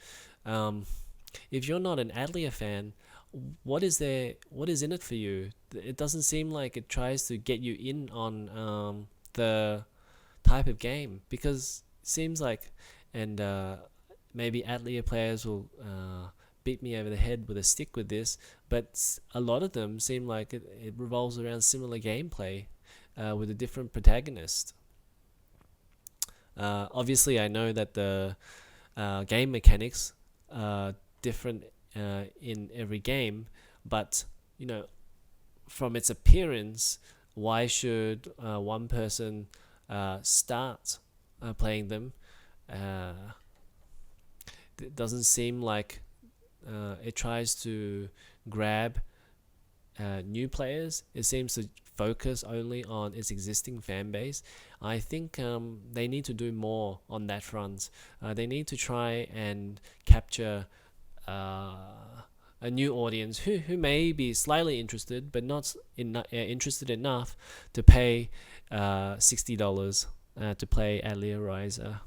If you're not an Atelier fan, what is in it for you? It doesn't seem like it tries to get you in on the type of game, because it seems like, and maybe Atelier players will beat me over the head with a stick with this, but a lot of them seem like it revolves around similar gameplay with a different protagonist. Obviously, I know that the game mechanics are different in every game, but you know, from its appearance, why should one person start playing them? It doesn't seem like it tries to grab new players. It seems to focus only on its existing fan base. I think they need to do more on that front. They need to try and capture a new audience who may be slightly interested, but not interested enough to pay $60 to play Atelier Ryza.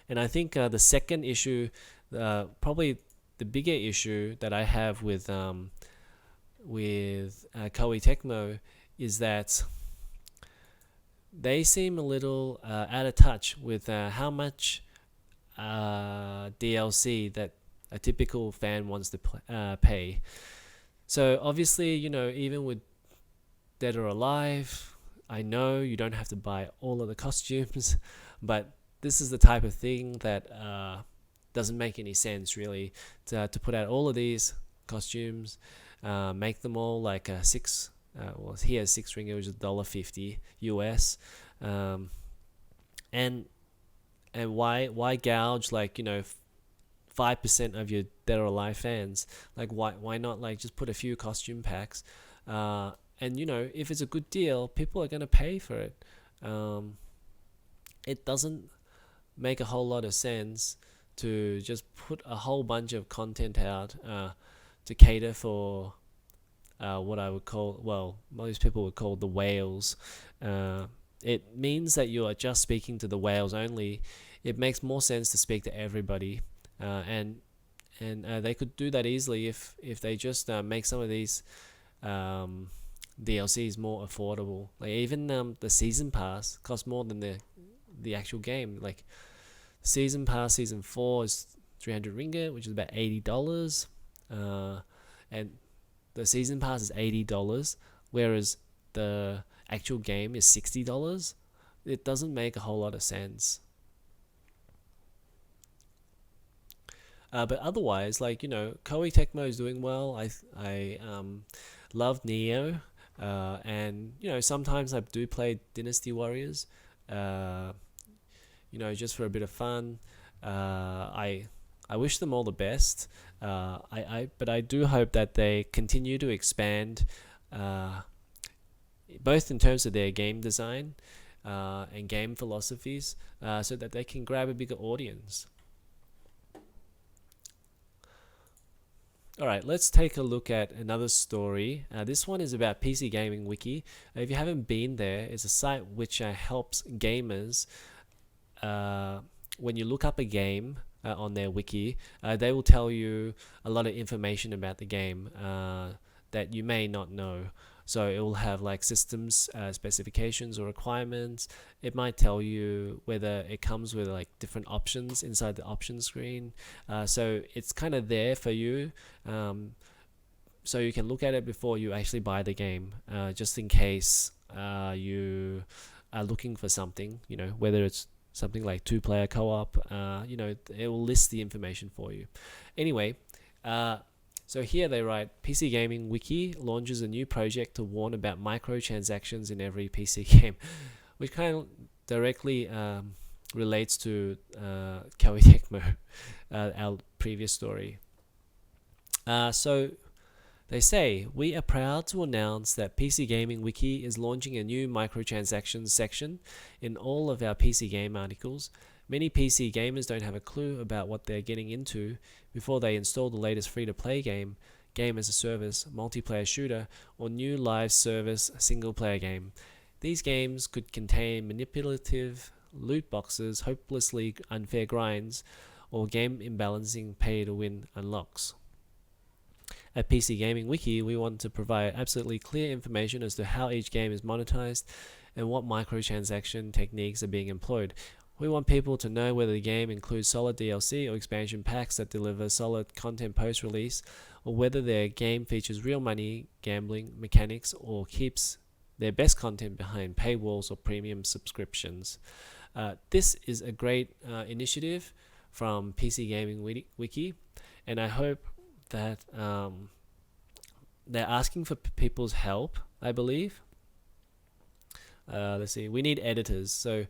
And I think the second issue, probably the bigger issue that I have with Koei Tecmo, is that they seem a little out of touch with how much DLC that a typical fan wants to pay. So obviously, you know, even with Dead or Alive, I know you don't have to buy all of the costumes, but this is the type of thing that doesn't make any sense, really, to put out all of these costumes, make them all like a six. Well, he has 6 ringgit, which is $1.50 US, and why gouge, like, you know, 5% of your Dead or Alive fans? Like, why not like just put a few costume packs, and you know, if it's a good deal, people are gonna pay for it. It doesn't make a whole lot of sense to just put a whole bunch of content out to cater for what I would call, well, most people would call the whales. It means that you are just speaking to the whales only. It makes more sense to speak to everybody, and they could do that easily if they just make some of these DLCs more affordable. Like even the season pass costs more than the actual game. Like season pass season 4 is 300 ringgit, which is about $80, and the season pass is $80, whereas the actual game is $60. It doesn't make a whole lot of sense. But otherwise, like, you know, Koei Tecmo is doing well. I love Neo, and you know, sometimes I do play Dynasty Warriors, you know, just for a bit of fun. I wish them all the best. But I do hope that they continue to expand, both in terms of their game design and game philosophies, so that they can grab a bigger audience. Alright, let's take a look at another story. This one is about PCGamingWiki. If you haven't been there, it's a site which helps gamers. When you look up a game on their wiki, they will tell you a lot of information about the game that you may not know. So it will have like systems specifications or requirements. It might tell you whether it comes with like different options inside the option screen. So it's kind of there for you, so you can look at it before you actually buy the game, just in case you are looking for something, you know, whether it's something like 2-player co-op, you know, it will list the information for you. Anyway, so here they write, PCGamingWiki launches a new project to warn about microtransactions in every PC game, which kind of directly relates to Koei Tecmo, our previous story. So they say, we are proud to announce that PCGamingWiki is launching a new microtransactions section in all of our PC game articles. Many PC gamers don't have a clue about what they're getting into before they install the latest free-to-play game, game as a service, multiplayer shooter, or new live service single-player game. These games could contain manipulative loot boxes, hopelessly unfair grinds, or game imbalancing pay-to-win unlocks. At PCGamingWiki, we want to provide absolutely clear information as to how each game is monetized and what microtransaction techniques are being employed. We want people to know whether the game includes solid DLC or expansion packs that deliver solid content post-release, or whether their game features real money gambling mechanics or keeps their best content behind paywalls or premium subscriptions. This is a great initiative from PCGamingWiki, and I hope that they're asking for people's help, I believe. Let's see, we need editors. So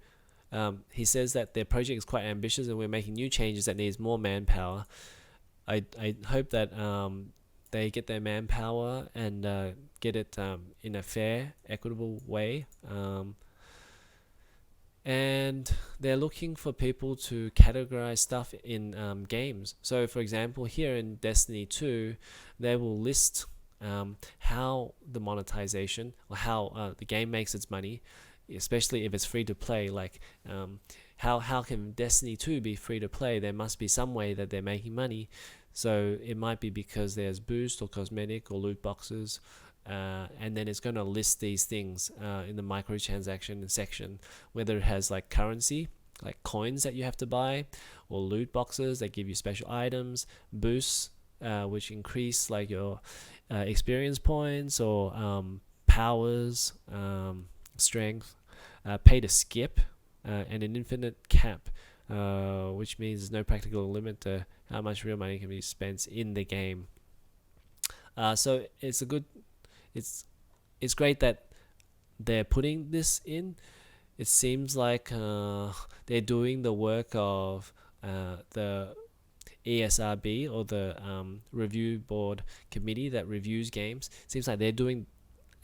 he says that their project is quite ambitious and we're making new changes that needs more manpower. I hope that they get their manpower and get it in a fair, equitable way. And they're looking for people to categorize stuff in games. So for example, here in Destiny 2, they will list how the monetization or how the game makes its money, especially if it's free to play. Like how can Destiny 2 be free to play? There must be some way that they're making money. So it might be because there's boost or cosmetic or loot boxes, and then it's going to list these things in the microtransaction section, whether it has like currency, like coins that you have to buy, or loot boxes that give you special items, boosts which increase like your experience points, or powers, strength, pay to skip, and an infinite cap, which means there's no practical limit to how much real money can be spent in the game. So it's a good, it's great that they're putting this in. It seems like they're doing the work of the ESRB, or the review board committee that reviews games. It seems like they're doing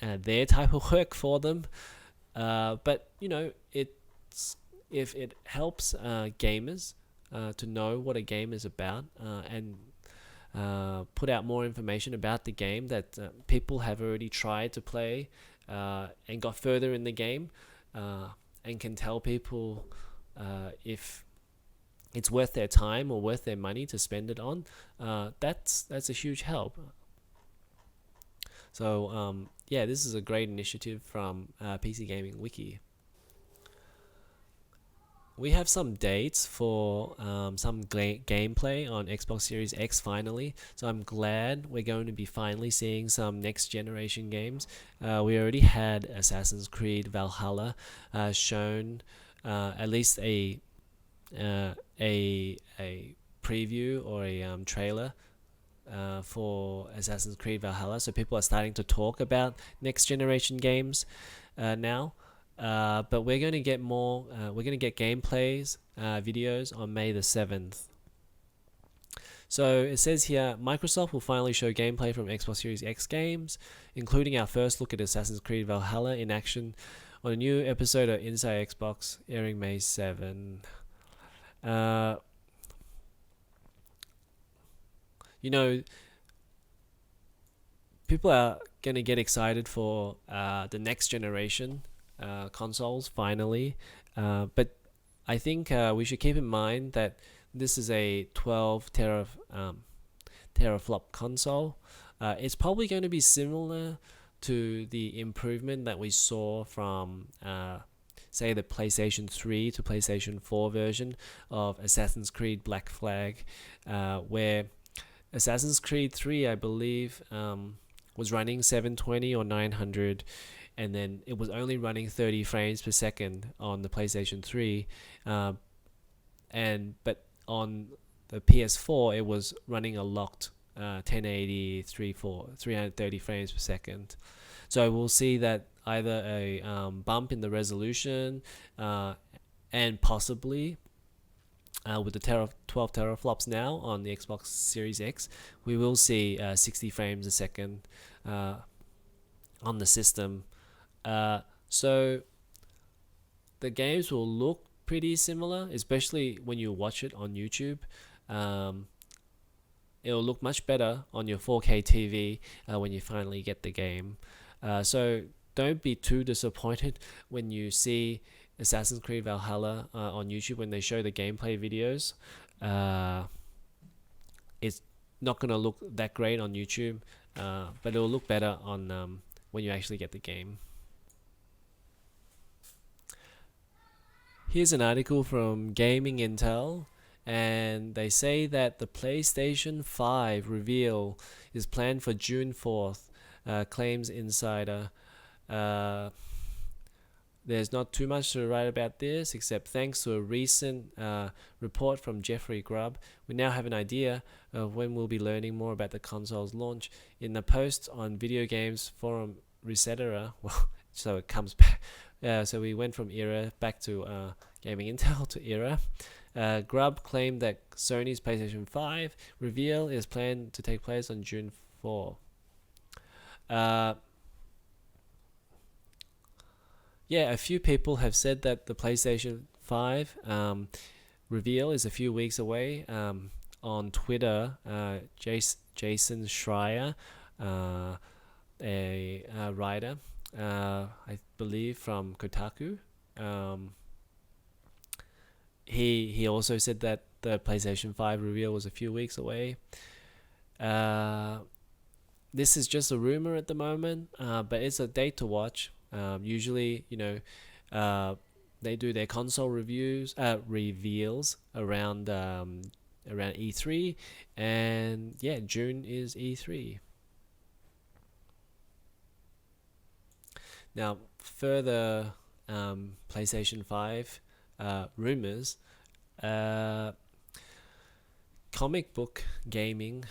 their type of work for them. But you know, if it helps gamers to know what a game is about, and put out more information about the game that people have already tried to play and got further in the game, and can tell people if it's worth their time or worth their money to spend it on, that's a huge help. So yeah, this is a great initiative from PCGamingWiki. We have some dates for some gameplay on Xbox Series X finally, so I'm glad we're going to be finally seeing some next generation games. We already had Assassin's Creed Valhalla shown, at least a preview or a trailer for Assassin's Creed Valhalla, so people are starting to talk about next generation games now. But we're going to get more, we're going to get gameplays, videos on May the 7th. So it says here, Microsoft will finally show gameplay from Xbox Series X games, including our first look at Assassin's Creed Valhalla in action on a new episode of Inside Xbox, airing May 7. You know, people are going to get excited for the next generation consoles finally, but I think we should keep in mind that this is a 12 teraflop console. It's probably going to be similar to the improvement that we saw from say the PlayStation 3 to PlayStation 4 version of Assassin's Creed Black Flag, where Assassin's Creed 3, I believe, was running 720 or 900, and then it was only running 30 frames per second on the PlayStation 3, but on the PS4 it was running a locked 1080 330 frames per second. So we'll see that either a bump in the resolution, and possibly with the 12 teraflops now on the Xbox Series X, we will see 60 frames a second on the system. So the games will look pretty similar, especially when you watch it on YouTube. It'll look much better on your 4K TV when you finally get the game. So don't be too disappointed when you see Assassin's Creed Valhalla on YouTube when they show the gameplay videos. not gonna look that great on YouTube, but it'll look better on when you actually get the game. Here's an article from Gaming Intel, and they say that the PlayStation 5 reveal is planned for June 4th, claims Insider. There's not too much to write about this, except thanks to a recent report from Jeffrey Grubb, we now have an idea of when we'll be learning more about the console's launch. In the post on Video Games Forum Resetera, well, so it comes back. So we went from Era back to Gaming Intel to Era. Grubb claimed that Sony's PlayStation 5 reveal is planned to take place on June 4. Yeah, a few people have said that the PlayStation 5 reveal is a few weeks away. On Twitter, Jason Schreier, a writer, I believe from Kotaku, he also said that the PlayStation 5 reveal was a few weeks away. This is just a rumor at the moment, but it's a date to watch. Usually, they do their console reveals around E3, and yeah, June is E3. Now, further PlayStation 5 rumors. Comic book gaming.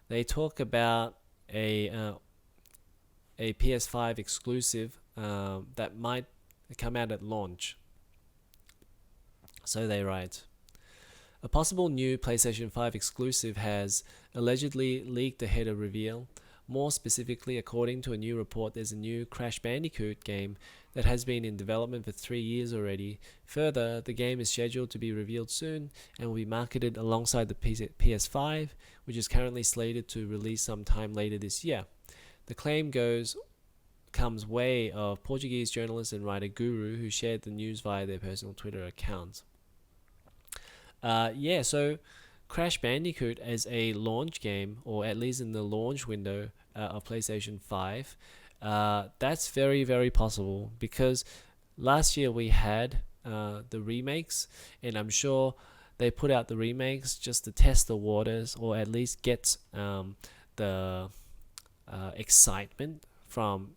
They talk about a PS5 exclusive that might come out at launch. So they write, a possible new PlayStation 5 exclusive has allegedly leaked ahead of reveal. More specifically, according to a new report, there's a new Crash Bandicoot game that has been in development for 3 years already. Further, the game is scheduled to be revealed soon and will be marketed alongside the PS5, which is currently slated to release sometime later this year. The claim comes way of Portuguese journalist and writer Guru, who shared the news via their personal Twitter account. So Crash Bandicoot as a launch game, or at least in the launch window of PlayStation 5, that's very, very possible, because last year we had the remakes, and I'm sure they put out the remakes just to test the waters, or at least get the excitement from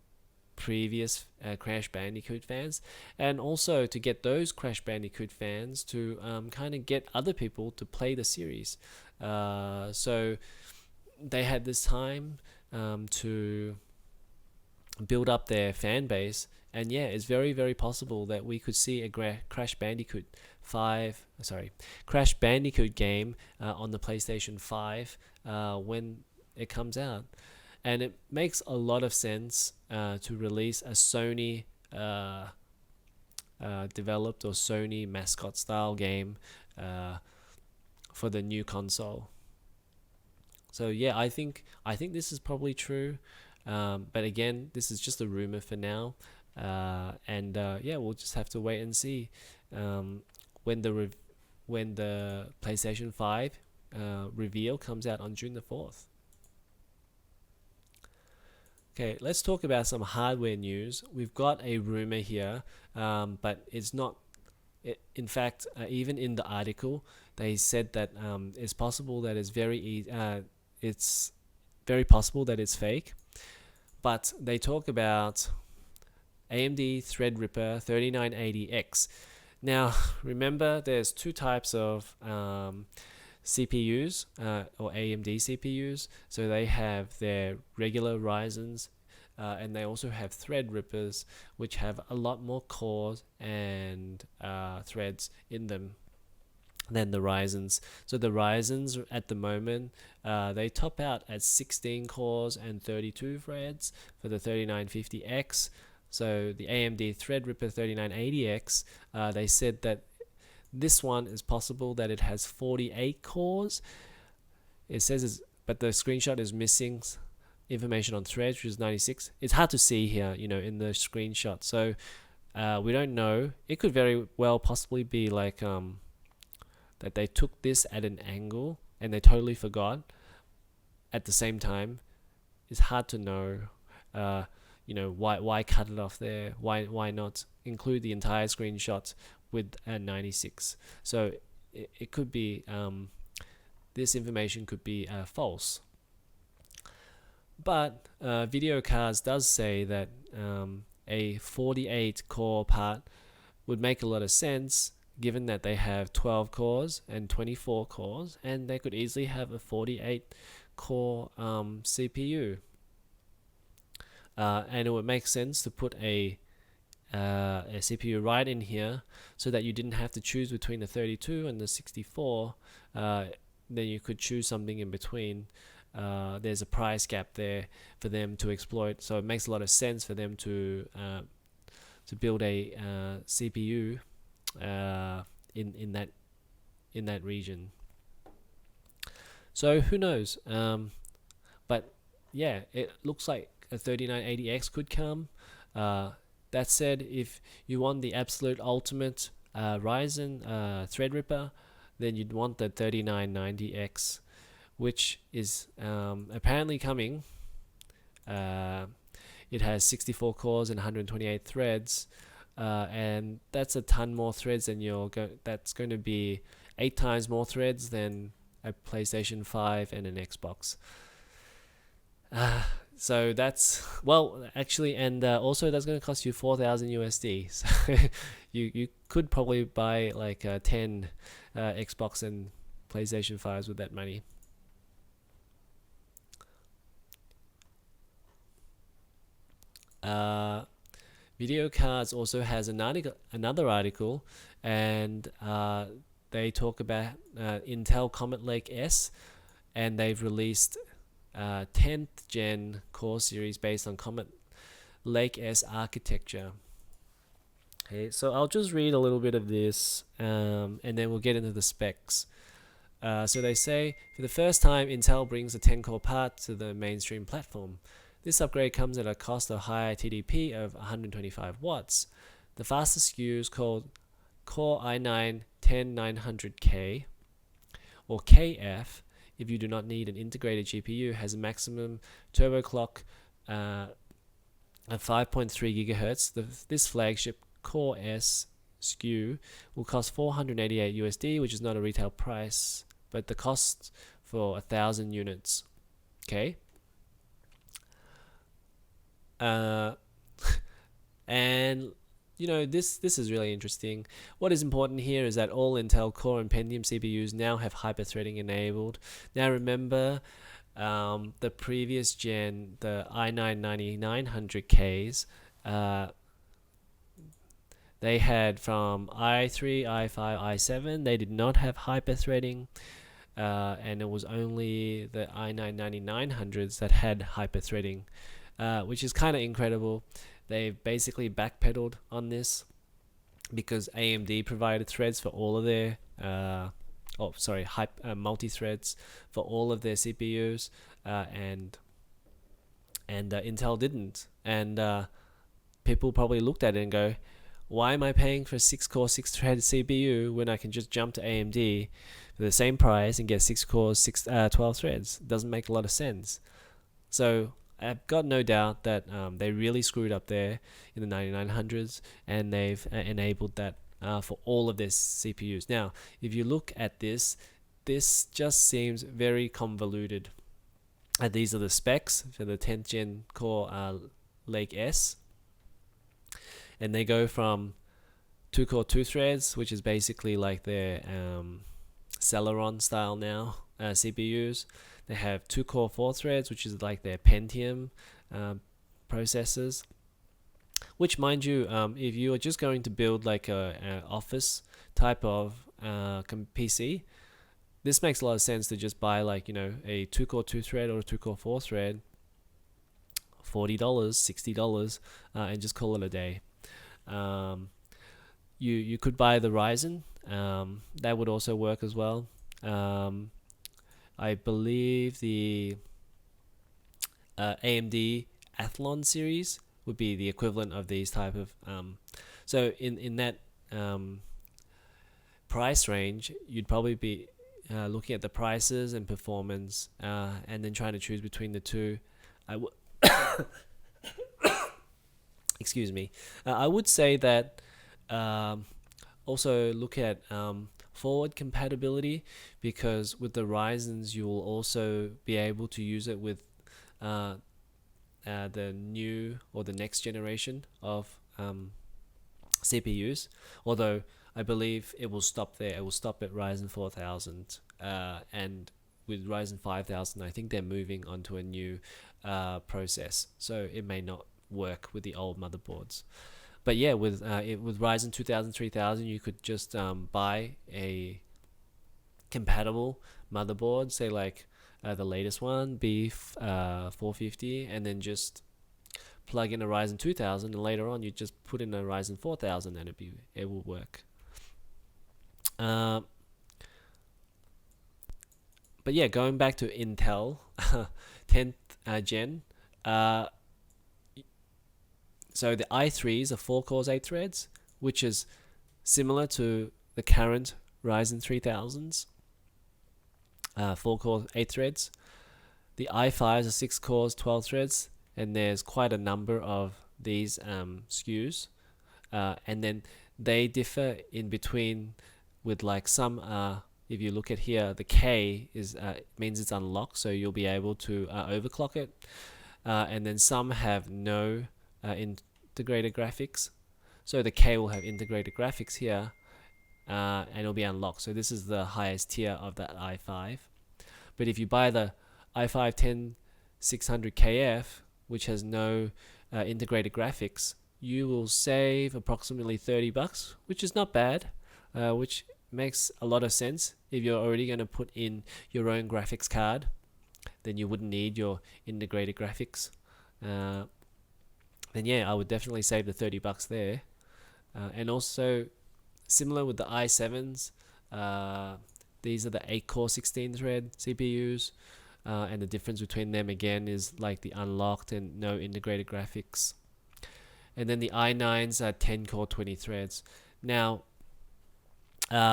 previous Crash Bandicoot fans, and also to get those Crash Bandicoot fans to kind of get other people to play the series. So they had this time to build up their fan base, and yeah, it's very, very possible that we could see a Crash Bandicoot game on the PlayStation 5 when it comes out. And it makes a lot of sense to release a Sony developed or Sony mascot style game for the new console. So yeah, I think this is probably true, but again, this is just a rumor for now, and we'll just have to wait and see when the PlayStation 5 reveal comes out on June the 4th. Okay, let's talk about some hardware news. We've got a rumor here, but it's not. In fact, even in the article, they said that it's possible that it's very possible that it's fake. But they talk about AMD Threadripper 3980X. Now, remember, there's two types of CPUs or AMD CPUs. So they have their regular Ryzens, and they also have Threadrippers, which have a lot more cores and threads in them than the Ryzens. So the Ryzens at the moment, they top out at 16 cores and 32 threads for the 3950X. So the AMD Threadripper 3980X, they said that this one is possible that it has 48 cores. It says but the screenshot is missing information on threads, which is 96. It's hard to see here, in the screenshot. So we don't know. It could very well possibly be like that they took this at an angle and they totally forgot at the same time, it's hard to know, why cut it off there? Why not include the entire screenshot with a 96? So it could be this information could be false. But Video Cards does say that a 48 core part would make a lot of sense, given that they have 12 cores and 24 cores, and they could easily have a 48 core CPU. And it would make sense to put a CPU right in here, so that you didn't have to choose between the 32 and the 64. Then you could choose something in between. There's a price gap there for them to exploit, so it makes a lot of sense for them to build a CPU in that region. So who knows? But yeah, it looks like a 3980X could come. That said, if you want the absolute ultimate Ryzen Threadripper, then you'd want the 3990X, which is apparently coming. It has 64 cores and 128 threads, and that's a ton more threads than that's going to be 8 times more threads than a PlayStation 5 and an Xbox. So that's, well, actually, and also that's going to cost you 4,000 USD. So you could probably buy like 10 Xbox and PlayStation 5s with that money. Video Cards also has another article, and they talk about Intel Comet Lake-S, and they've released 10th gen core series based on Comet Lake-S architecture. Okay, so I'll just read a little bit of this, and then we'll get into the specs. So they say, for the first time, Intel brings a 10-core part to the mainstream platform. This upgrade comes at a cost of higher TDP of 125 watts. The fastest SKU is called Core i9-10900K, or KF, if you do not need an integrated GPU, has a maximum turbo clock at 5.3 GHz. This flagship Core S SKU will cost 488 USD, which is not a retail price, but the cost for 1,000 units. Okay. And this is really interesting. What is important here is that all Intel Core and Pentium CPUs now have hyperthreading enabled. Now remember, the previous gen, the i9-9900Ks, they had from i3, i5, i7, they did not have hyperthreading, and it was only the i9-9900s that had hyperthreading, which is kind of incredible. They've basically backpedaled on this because AMD provided threads for all of their multi-threads for all of their CPUs, and Intel didn't. And people probably looked at it and go, why am I paying for a 6-core 6-thread CPU when I can just jump to AMD for the same price and get 6 cores 12 threads? It doesn't make a lot of sense. So I've got no doubt that they really screwed up there in the 9900s, and they've enabled that for all of their CPUs. Now, if you look at this just seems very convoluted. These are the specs for the 10th gen Core Lake-S, and they go from 2-core 2 threads, which is basically like their Celeron style now CPUs. They have 2-core 4 threads, which is like their Pentium processors. Which, mind you, if you are just going to build like a office type of PC, this makes a lot of sense to just buy like a 2-core 2 thread or a 2-core 4 thread, $40, $60, and just call it a day. You could buy the Ryzen. That would also work as well. I believe the AMD Athlon series would be the equivalent of these type of. So in that price range, you'd probably be looking at the prices and performance, and then trying to choose between the two, I would excuse me. I would say that also look at forward compatibility, because with the Ryzens you will also be able to use it with the new or the next generation of CPUs, although I believe it will stop there. It will stop at Ryzen 4000, and with Ryzen 5000 I think they're moving onto a new process, so it may not work with the old motherboards. But yeah, with Ryzen 2000, 3000, you could just buy a compatible motherboard, say like the latest one, B450, and then just plug in a Ryzen 2000, and later on you just put in a Ryzen 4000 and it will work. But yeah, going back to Intel 10th gen, so the i3s are 4 cores 8 threads, which is similar to the current Ryzen 3000s, 4 cores 8 threads. The i5s are 6 cores 12 threads, and there's quite a number of these SKUs, and then they differ in between with like some if you look at here, the K is means it's unlocked, so you'll be able to overclock it, and then some have no integrated graphics, so the K will have integrated graphics here, and it'll be unlocked. So this is the highest tier of that i5. But if you buy the i5 10600KF, which has no integrated graphics, you will save approximately $30, which is not bad, which makes a lot of sense. If you're already going to put in your own graphics card, then you wouldn't need your integrated graphics. Then yeah, I would definitely save the $30 there. And also, similar with the i7s, these are the 8-core 16-thread CPUs, and the difference between them again is like the unlocked and no integrated graphics. And then the i9s are 10-core 20 threads. Now,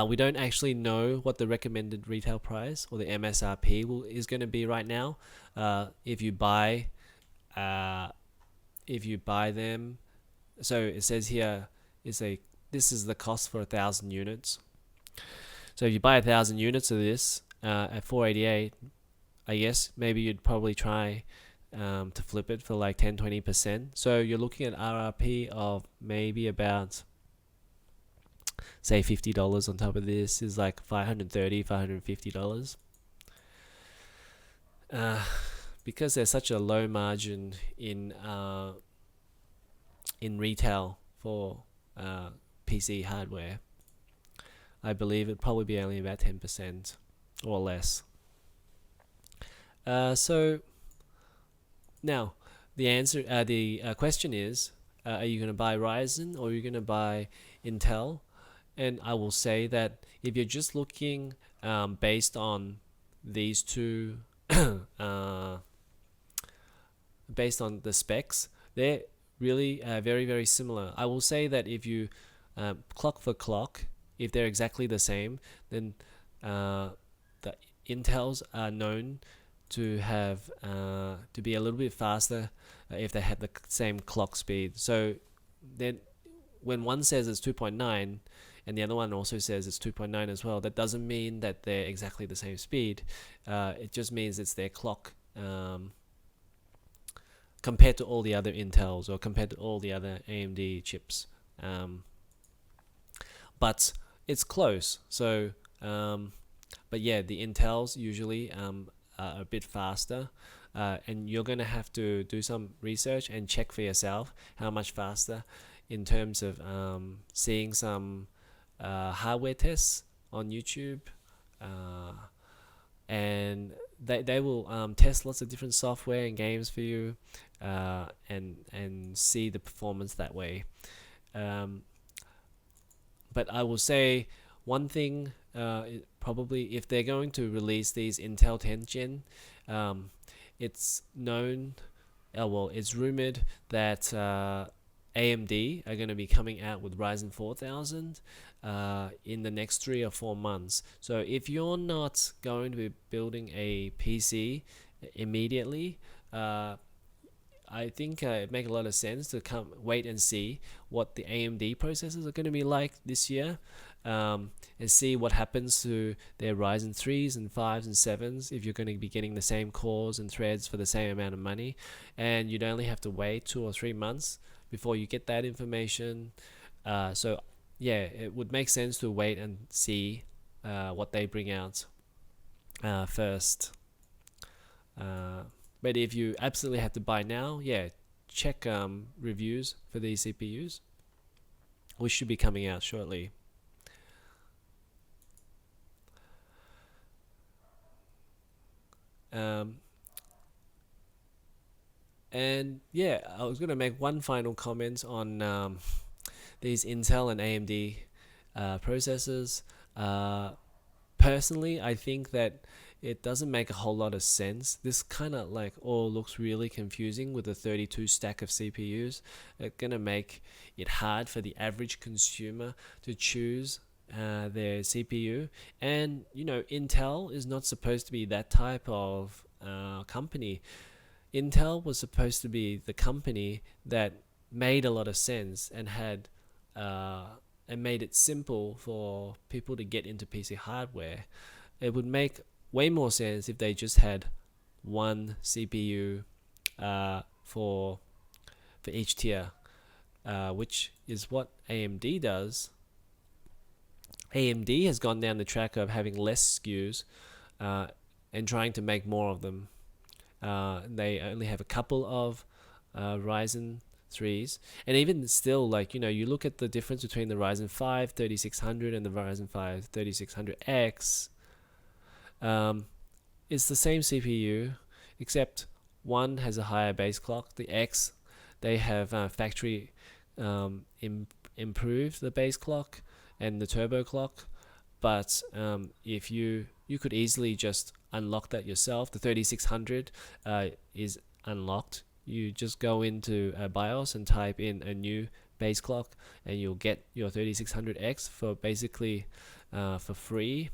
we don't actually know what the recommended retail price or the MSRP is going to be right now. If you buy them, so it says here this is the cost for 1,000 units. So if you buy 1,000 units of this at 488, I guess maybe you'd probably try to flip it for like 10-20%. So you're looking at RRP of maybe about, say, $50 on top of this is like $550. Because there's such a low margin in retail for PC hardware, I believe it'd probably be only about 10% or less. So now the question is, are you going to buy Ryzen or are you going to buy Intel? And I will say that if you're just looking based on these two, based on the specs, they're really very, very similar. I will say that if you clock for clock, if they're exactly the same, then the Intels are known to have to be a little bit faster if they have the same clock speed. So then when one says it's 2.9 and the other one also says it's 2.9 as well, that doesn't mean that they're exactly the same speed. It just means it's their clock compared to all the other Intels or compared to all the other AMD chips. But it's close. So, but yeah, the Intels usually are a bit faster, and you're going to have to do some research and check for yourself how much faster in terms of seeing some hardware tests on YouTube, and they will test lots of different software and games for you, and see the performance that way. But I will say one thing, probably if they're going to release these Intel 10th gen, it's known, it's rumored that AMD are going to be coming out with Ryzen 4000 in the next 3 or 4 months. So if you're not going to be building a PC immediately, I think it makes a lot of sense to wait and see what the AMD processors are going to be like this year, and see what happens to their Ryzen 3s and 5s and 7s if you're going to be getting the same cores and threads for the same amount of money. And you'd only have to wait 2 or 3 months before you get that information. So yeah, it would make sense to wait and see what they bring out first. But if you absolutely have to buy now, yeah, check reviews for these CPUs, which should be coming out shortly. And yeah, I was going to make one final comment on these Intel and AMD processors. Personally, I think that it doesn't make a whole lot of sense. This kind of like all looks really confusing with the 32 stack of CPUs. It's going to make it hard for the average consumer to choose their CPU. And, you know, Intel is not supposed to be that type of company. Intel was supposed to be the company that made a lot of sense and had and made it simple for people to get into PC hardware. It would make way more sense if they just had one CPU for each tier, which is what AMD does. AMD has gone down the track of having less SKUs and trying to make more of them. They only have a couple of Ryzen 3s, and even still, like, you know, you look at the difference between the Ryzen 5 3600 and the Ryzen 5 3600X. It's the same CPU, except one has a higher base clock. The X, they have factory improved the base clock and the turbo clock, but if you could easily just unlock that yourself. The 3600 is unlocked. You just go into BIOS and type in a new base clock, and you'll get your 3600X for basically for free.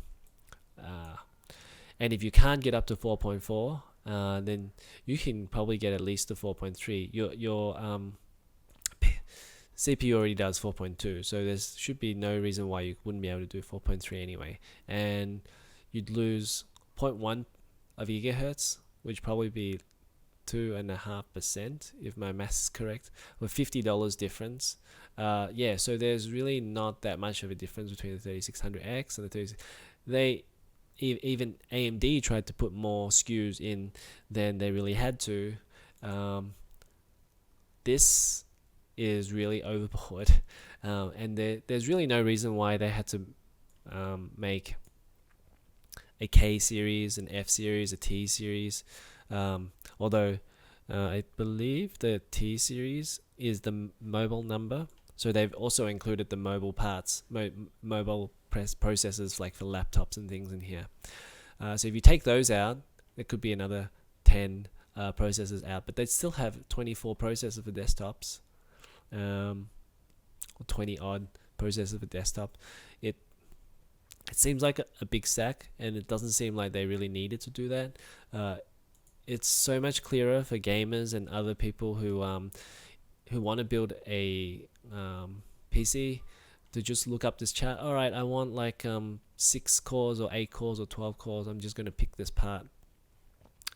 And if you can't get up to 4.4, then you can probably get at least the 4.3. Your CPU already does 4.2, so there should be no reason why you wouldn't be able to do 4.3 anyway. And you'd lose 0.1 of gigahertz, which probably be 2.5% if my math is correct, with $50 difference. Yeah, so there's really not that much of a difference between the 3600X and the 36. Even AMD tried to put more SKUs in than they really had to. This is really overboard, and there's really no reason why they had to make a K series, an F series, a T series. Although I believe the T series is the mobile number, so they've also included the mobile parts, mobile processors like for laptops and things in here. So if you take those out, there could be another 10 processors out, but they still have 24 processors for desktops, or 20 odd processors for desktop. It seems like a big stack, and it doesn't seem like they really needed to do that. It's so much clearer for gamers and other people who want to build a PC to just look up this chart. All right, I want like 6 cores or 8 cores or 12 cores. I'm just going to pick this part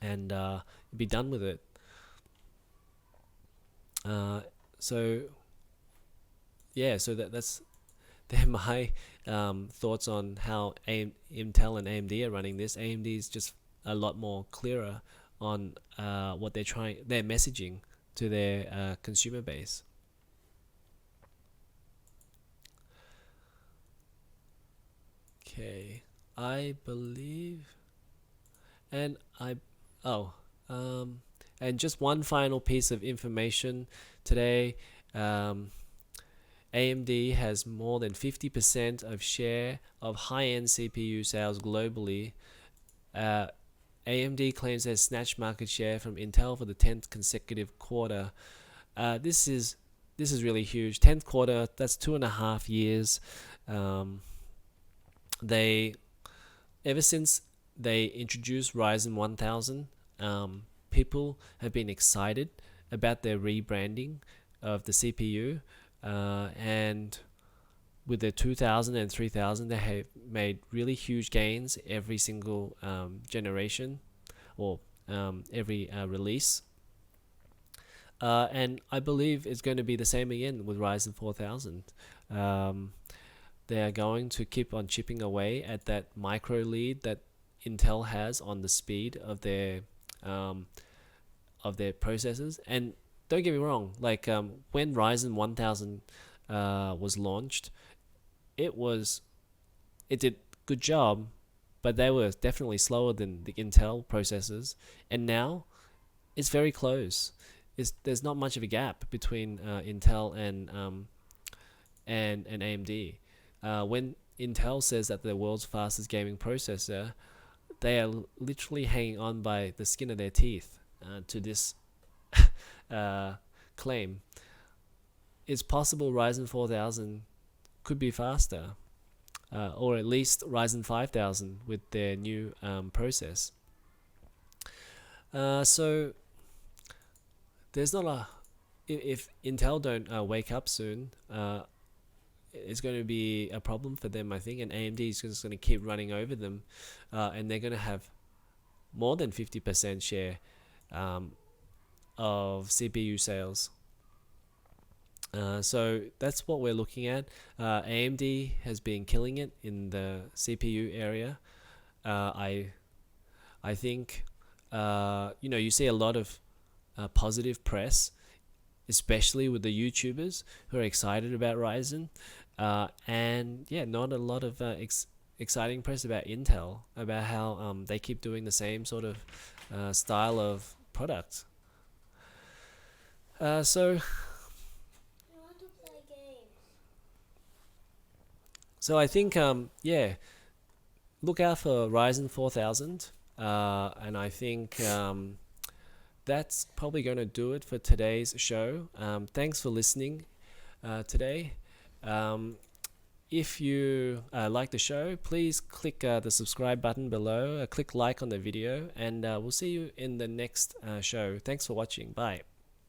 and be done with it. So yeah, so that's my thoughts on how Intel and AMD are running this. AMD is just a lot more clearer on what their messaging to their consumer base. Okay, I believe, and and just one final piece of information today. AMD has more than 50% of share of high-end CPU sales globally. AMD claims it has snatched market share from Intel for the 10th consecutive quarter. This is this is really huge. 10th quarter, that's 2.5 years. They ever since they introduced Ryzen 1000, people have been excited about their rebranding of the CPU, and with their 2000 and 3000, they have made really huge gains every single generation, or every release. And I believe it's going to be the same again with Ryzen 4000. They are going to keep on chipping away at that micro lead that Intel has on the speed of their processors. And don't get me wrong, like when Ryzen 1000 was launched, it did good job, but they were definitely slower than the Intel processors. And now it's very close. There's not much of a gap between Intel and AMD. When Intel says that they're the world's fastest gaming processor, they are literally hanging on by the skin of their teeth to this claim. It's possible Ryzen 4000 could be faster, or at least Ryzen 5000 with their new process. So there's not a, if Intel don't wake up soon, it's going to be a problem for them, I think, and AMD is just going to keep running over them, and they're going to have more than 50% share of CPU sales. So that's what we're looking at. AMD has been killing it in the CPU area. I think you see a lot of positive press, especially with the YouTubers who are excited about Ryzen, and yeah, not a lot of exciting press about Intel, about how they keep doing the same sort of style of product. So I think yeah, look out for Ryzen 4000, and I think that's probably going to do it for today's show. Thanks for listening today. If you like the show, please click the subscribe button below, click like on the video, and we'll see you in the next show. Thanks for watching. Bye.